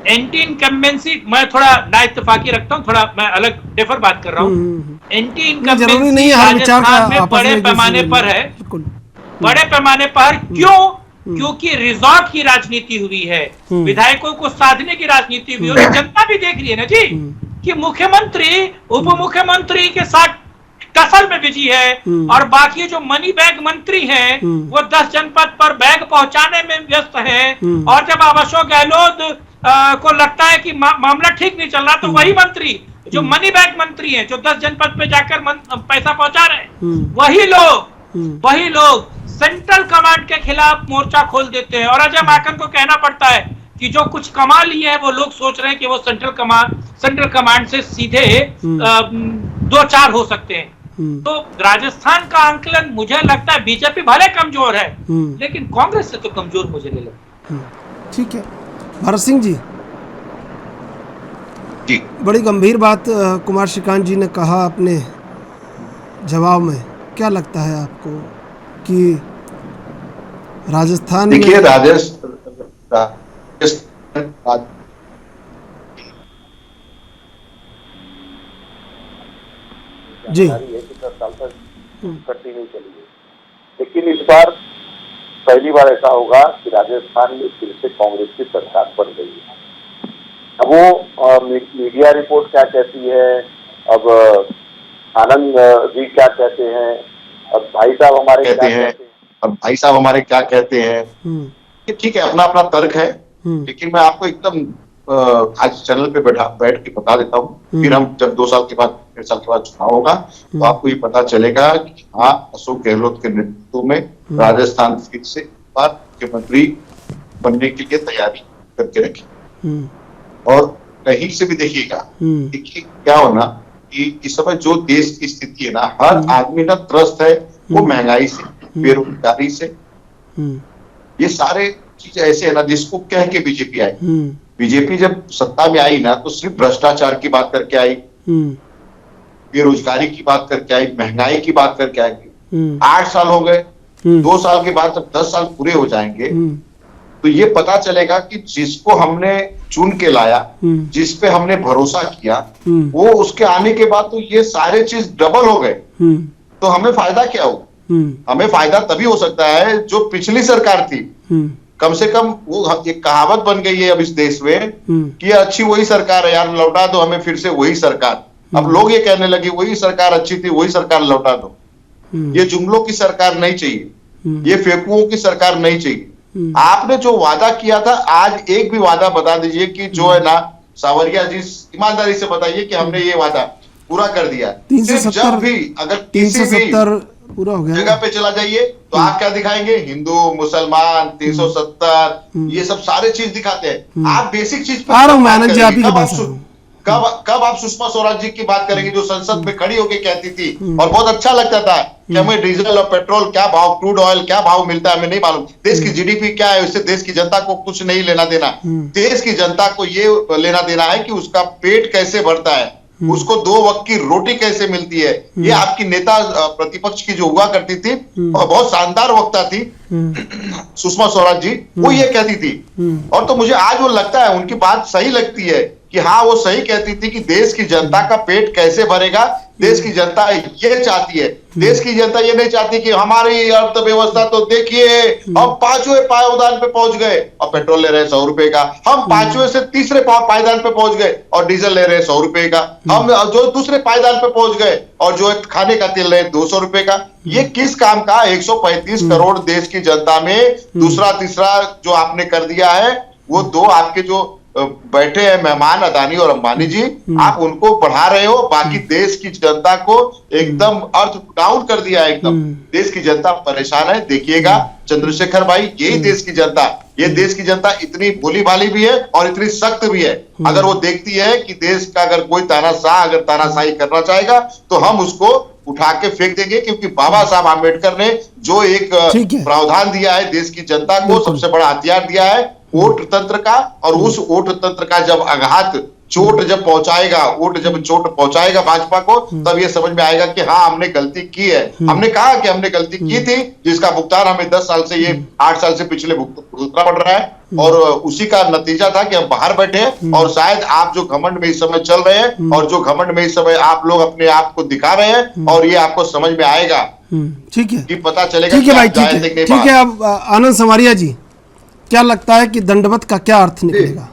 S6: एंटी इनकम्बेंसी, मैं थोड़ा ना इत्तेफाकी रखता हूँ, थोड़ा मैं अलग डिफर बात कर रहा हूँ। एंटी इनकम्बेंसी राजस्थान में बड़े पैमाने पर है, बड़े पैमाने पर। क्यों? क्योंकि रिजॉर्ट की राजनीति हुई है, विधायकों को साधने की राजनीति हुई है। जनता भी देख रही है ना जी कि मुख्यमंत्री उप मुख्यमंत्री के साथ टसल में बिजी है, और बाकी जो मनी बैग मंत्री हैं वो 10 जनपद पर बैग पहुंचाने में व्यस्त है। और जब अशोक गहलोत को लगता है कि मामला ठीक नहीं चल रहा, तो वही मंत्री जो मनी बैग मंत्री हैं, जो 10 जनपद पे जाकर पैसा पहुंचा रहे हैं, वही लोग सेंट्रल कमांड के खिलाफ मोर्चा खोल देते हैं। और अजय माकन को कहना पड़ता है कि जो कुछ कमा लिए हैं वो लोग सोच रहे हैं कि वो सेंट्रल कमांड से सीधे 2-4 हो सकते हैं। तो राजस्थान का आंकलन मुझे लगता है, बीजेपी भले कमजोर है लेकिन कांग्रेस से तो कमजोर मुझे नहीं लगता।
S1: ठीक है, भरत सिंह जी,
S4: जी
S1: बड़ी गंभीर बात कुमार श्रीकांत जी ने कहा अपने जवाब में। क्या लगता है आपको कि राजस्थान में,
S4: देखिए
S1: जी
S7: इकट्ठी नहीं चली है, लेकिन इस बार पहली बार ऐसा होगा कि राजस्थान में फिर से कांग्रेस की सरकार बन गई है। अब वो मीडिया रिपोर्ट क्या कहती है, अब आनंद जी क्या कहते हैं, अब भाई साहब हमारे क्या कहते हैं,
S4: अब भाई साहब हमारे क्या कहते हैं, ठीक है, अपना अपना तर्क है। लेकिन मैं आपको एकदम आज चैनल पे बैठ के बता देता हूँ, फिर हम जब 2 साल के बाद 1.5 साल के बाद चुनाव होगा तो आपको ये पता चलेगा कि हाँ, अशोक गहलोत के नेतृत्व में राजस्थान फिर से बार मुख्यमंत्री बनने के लिए तैयारी करके रखी। और कहीं से भी देखिएगा, देखिए क्या होना कि इस समय जो देश की स्थिति है ना, हर आदमी ना त्रस्त है वो महंगाई से, बेरोजगारी से। ये सारे चीज ऐसे है ना जिसको कह के बीजेपी आई। बीजेपी जब सत्ता में आई ना तो सिर्फ भ्रष्टाचार की बात करके आई, बेरोजगारी की बात करके आई, महंगाई की बात करके आई। 8 साल हो गए, 2 साल के बाद जब 10 साल पूरे हो जाएंगे तो ये पता चलेगा कि जिसको हमने चुन के लाया, जिस पे हमने भरोसा किया, वो उसके आने के बाद तो ये सारे चीज डबल हो गए। तो हमें फायदा क्या हो? हमें फायदा तभी हो सकता है जो पिछली सरकार थी, कम से कम वो एक कहावत बन गई है अब इस देश में कि अच्छी वही सरकार है यार, लौटा दो हमें फिर से वही सरकार। अब लोग ये कहने लगे वही सरकार अच्छी थी, वही सरकार लौटा दो। ये जुमलों की सरकार नहीं चाहिए, ये फेकुओं की सरकार नहीं चाहिए। आपने जो वादा किया था, आज एक भी वादा बता दीजिए कि जो है ना, सावरिया जी ईमानदारी से बताइए कि हमने ये वादा पूरा कर दिया। जब भी अगर किसी भी
S1: पूरा हो गया
S4: जगह पे चला जाइए तो आप क्या दिखाएंगे? हिंदू, मुसलमान, 370, ये सब सारे चीज दिखाते हैं। आप बेसिक चीज कब आप सुषमा स्वराज जी की बात करेंगे जो संसद में खड़ी होकर कहती थी, और बहुत अच्छा लगता था कि हमें डीजल और पेट्रोल क्या भाव, क्रूड ऑयल क्या भाव मिलता है हमें नहीं मालूम, देश की जीडीपी क्या है उससे देश की जनता को कुछ नहीं लेना देना। देश की जनता को ये लेना देना है कि उसका पेट कैसे भरता है, उसको 2 वक्त की रोटी कैसे मिलती है। ये आपकी नेता प्रतिपक्ष की जो हुआ करती थी और बहुत शानदार वक्ता थी सुषमा स्वराज जी, वो ये कहती थी। और तो मुझे आज वो लगता है उनकी बात सही लगती है कि हाँ, वो सही कहती थी कि देश की जनता का पेट कैसे भरेगा। देश की जनता ये चाहती है, देश की जनता ये नहीं चाहती कि हमारी अर्थव्यवस्था तो देखिए हम 5वें पायदान पे पहुंच गए और पेट्रोल ले रहे हैं 100 रुपए का, हम 5वें से 3रे पायदान पे पहुंच गए और डीजल ले रहे हैं 100 रुपए का, हम जो 2रे पायदान पे पहुंच गए और जो खाने का तेल रहे 200 रुपए का। ये किस काम का? 135 करोड़ देश की जनता में दूसरा तीसरा जो आपने कर दिया है, वो दो आपके जो बैठे हैं मेहमान अदानी और अंबानी जी, आप उनको बढ़ा रहे हो, बाकी देश की जनता को एकदम अर्थ डाउन कर दिया है। एकदम देश की जनता परेशान है। देखिएगा चंद्रशेखर भाई, यही देश की जनता, ये देश की जनता इतनी भोली भाली भी है और इतनी सख्त भी है। अगर वो देखती है कि देश का अगर कोई तानाशाह अगर तानाशाही करना चाहेगा तो हम उसको उठा के फेंक देंगे, क्योंकि बाबा साहब आम्बेडकर ने जो एक प्रावधान दिया है देश की जनता को, सबसे बड़ा हथियार दिया है वोट तंत्र का, और उस वोट तंत्र का जब आघात चोट जब पहुंचाएगा, वोट जब चोट पहुंचाएगा भाजपा को, तब ये समझ में आएगा कि हाँ हमने गलती की है। हमने कहा कि हमने गलती की थी, जिसका भुगतान हमें 10 साल से, ये 8 साल से पिछले भुगतना पड़ रहा है, और उसी का नतीजा था कि हम बाहर बैठे हैं। और शायद आप जो घमंड में इस समय चल रहे हैं और जो घमंड में इस समय आप लोग अपने आप को दिखा रहे हैं, और ये आपको समझ में आएगा,
S1: ठीक है,
S4: कि पता चलेगा।
S1: ठीक है भाई, ठीक है। अब आनंद संवरिया जी, क्या लगता है कि दंडवत का क्या अर्थ निकलेगा,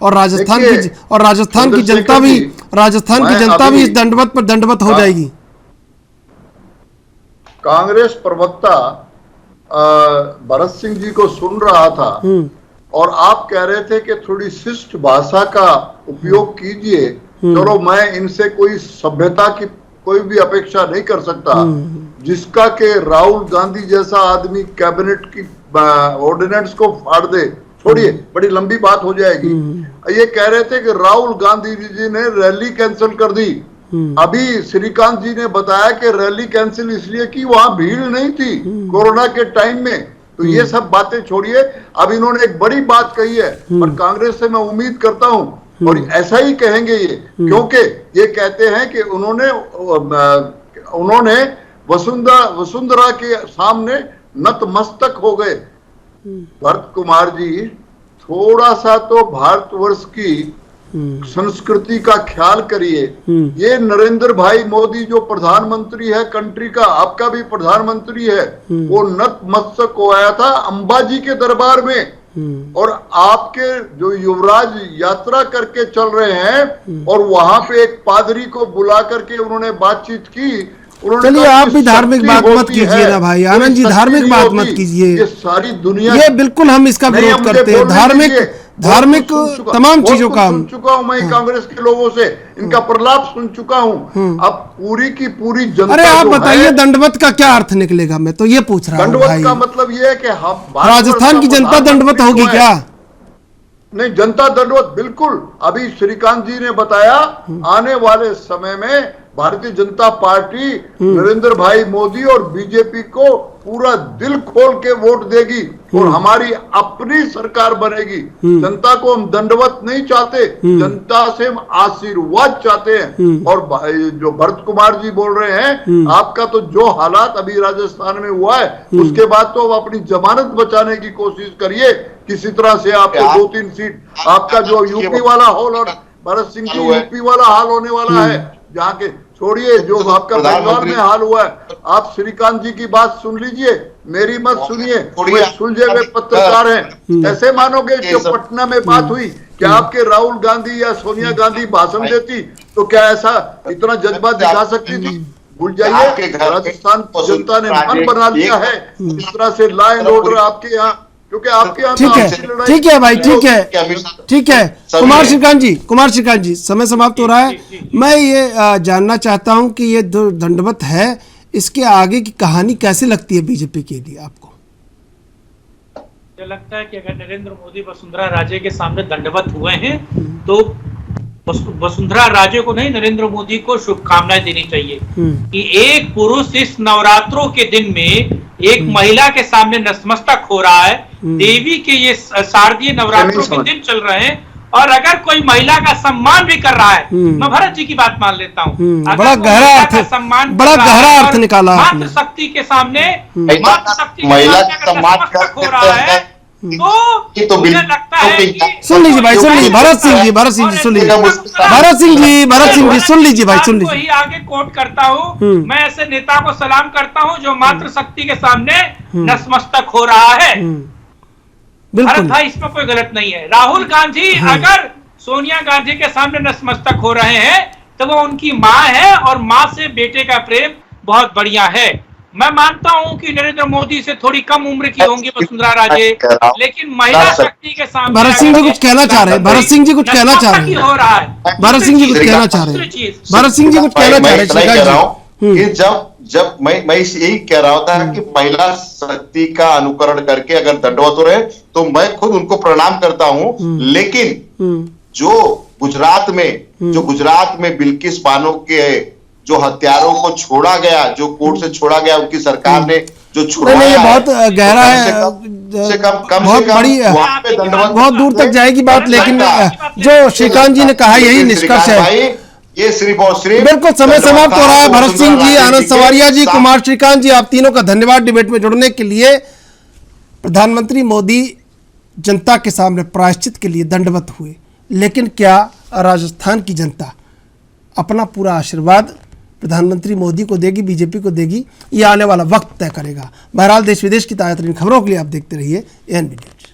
S1: और राजस्थान की जनता भी इस दंडवत पर दंडवत हो जाएगी?
S3: कांग्रेस प्रवक्ता भरत सिंह जी को सुन रहा था और आप कह रहे थे कि थोड़ी शिष्ट भाषा का उपयोग कीजिए। चलो, मैं इनसे कोई सभ्यता की कोई भी अपेक्षा नहीं कर सकता, जिसका के राहुल गांधी जैसा आदमी कैबिनेट की ऑर्डिनेंस को फाड़ दे। छोड़िए, बड़ी लंबी बात हो जाएगी। ये कह रहे थे कि राहुल गांधी जी ने रैली कैंसिल कर दी। अभी श्रीकांत जी ने बताया कि रैली कैंसिल इसलिए कि वहां भीड़ नहीं थी कोरोना के टाइम में। तो ये सब बातें छोड़िए, अब इन्होंने एक बड़ी बात कही है, पर कांग्रेस से मैं उम्मीद करता हूं और ऐसा ही कहेंगे ये, क्योंकि ये कहते हैं कि उन्होंने वसुंधरा के सामने नतमस्तक हो गए। भरत कुमार जी, थोड़ा सा तो भारतवर्ष की संस्कृति का ख्याल करिए। ये नरेंद्र भाई मोदी जो प्रधानमंत्री है कंट्री का, आपका भी प्रधानमंत्री है, वो नतमस्तक हो आया था अंबाजी के दरबार में, और आपके जो युवराज यात्रा करके चल रहे हैं, और वहां पे एक पादरी को बुला करके उन्होंने बातचीत की।
S1: चलिए, आप भी धार्मिक बात मत कीजिए ना भाई आनंद जी, धार्मिक बात मत कीजिए।
S3: ये सारी दुनिया,
S1: ये बिल्कुल हम इसका विरोध करते हैं। धार्मिक तमाम चीजों का
S3: सुन चुका हूं मैं कांग्रेस के लोगों से, इनका प्रलाप सुन चुका हूं। अब पूरी की पूरी जनता,
S1: अरे आप बताइए दंडवत का क्या अर्थ निकलेगा? मैं तो ये पूछ रहा हूं।
S3: दंडवत का मतलब ये है कि हम
S1: राजस्थान की जनता दंडवत होगी क्या?
S3: नहीं, जनता दंडवत बिल्कुल। अभी श्रीकांत जी ने बताया आने वाले समय में भारतीय जनता पार्टी नरेंद्र भाई मोदी और बीजेपी को पूरा दिल खोल के वोट देगी और हमारी अपनी सरकार बनेगी। जनता को हम दंडवत नहीं चाहते, जनता से हम आशीर्वाद चाहते हैं। और जो भरत कुमार जी बोल रहे हैं, आपका तो जो हालात अभी राजस्थान में हुआ है, उसके बाद तो अब अपनी जमानत बचाने की कोशिश करिए किसी तरह से। आपको 2-3 सीट, आपका जो यूपी वाला हाल और भरत सिंह की यूपी वाला हाल होने वाला है, जहाँ के छोड़िए जो आपका बंगाल में हाल हुआ है। आप श्रीकांत जी की बात सुन लीजिए, मेरी मत सुनिए, वे सुलझे हुए पत्रकार हैं। ऐसे मानोगे जो पटना में बात हुई, क्या आपके राहुल गांधी या सोनिया गांधी भाषण देती तो क्या ऐसा इतना जज्बा दिखा सकती थी? भूल जाइए, राजस्थान जनता ने मन बना लिया है इस तरह से लॉ एंड ऑर्डर आपके यहाँ, क्योंकि आपके यहाँ
S1: ठीक है भाई, ठीक है। कुमार श्रीकांत जी, समय समाप्त हो रहा है। मैं ये जानना चाहता हूं कि ये दंडवत है, इसके आगे की कहानी कैसे लगती है बीजेपी के लिए आपको?
S6: मुझे लगता है कि अगर नरेंद्र मोदी वसुंधरा राजे के सामने दंडवत हुए हैं तो वसुंधरा राजे को नहीं, नरेंद्र मोदी को शुभकामनाएं देनी चाहिए कि एक पुरुष इस नवरात्रों के दिन में एक महिला के सामने नतमस्तक हो रहा है। देवी के ये शारदीय नवरात्रों के दिन चल रहे हैं, और अगर कोई महिला का सम्मान भी कर रहा है, मैं भरत जी की बात मान लेता हूँ,
S1: बड़ा गहरा अर्थ निकाला।
S6: मातृ शक्ति के सामने
S4: महिला का सम्मान
S6: हो रहा है, तो मुझे लगता है कि
S1: सुन लीजिए भाई, सुन लीजिए भरत सिंह जी, सुन लीजिए भाई, सुन लीजिए।
S6: ही आगे कोट करता हूँ, मैं ऐसे नेता को सलाम करता हूँ जो मातृ शक्ति के सामने नतमस्तक हो रहा है। भरत भाई, इसमें कोई गलत नहीं है। राहुल गांधी अगर सोनिया गांधी के सामने नतमस्तक हो रहे हैं तो वो उनकी माँ है, और माँ से बेटे का प्रेम बहुत बढ़िया है। मैं मानता हूं कि नरेंद्र मोदी से थोड़ी कम उम्र की होंगी वसुंधरा राजे, लेकिन महिला शक्ति के सामने
S1: भरत सिंह जी कुछ कहना चाह रहे हैं, भरत सिंह जी कुछ कहना चाह रहे हैं,
S6: हो रहा है।
S1: भरत सिंह जी कुछ कहना चाह रहे हैं, भरत सिंह जी कुछ कहना चाह रहे हैं।
S4: मैं कह रहा हूं कि जब मैं यही कह रहा था कि महिला शक्ति का अनुकरण करके अगर दंडवत हो रहे तो मैं खुद उनको प्रणाम करता हूं, लेकिन जो गुजरात में बिल्किस बानो के जो हत्यारों को छोड़ा गया, जो कोर्ट से छोड़ा गया, उनकी सरकार ने जो छुड़वाया,
S1: नहीं, बहुत गहरा है, बहुत बड़ी, बहुत दूर तक जाएगी बात, लेकिन जो श्रीकांत जी ने कहा यही निष्कर्ष है।
S4: ये सिर्फ और सिर्फ
S1: बिल्कुल समय समाप्त हो रहा है। भरत सिंह जी, आनंद सवारिया जी, कुमार श्रीकांत जी, आप तीनों का धन्यवाद डिबेट में जुड़ने के लिए। प्रधानमंत्री मोदी जनता के सामने प्रायश्चित के लिए दंडवत हुए, लेकिन क्या राजस्थान की जनता अपना पूरा आशीर्वाद प्रधानमंत्री मोदी को देगी, बीजेपी को देगी? ये आने वाला वक्त तय करेगा। बहरहाल देश विदेश की ताज़ा तरीन खबरों के लिए आप देखते रहिए एएनबी न्यूज।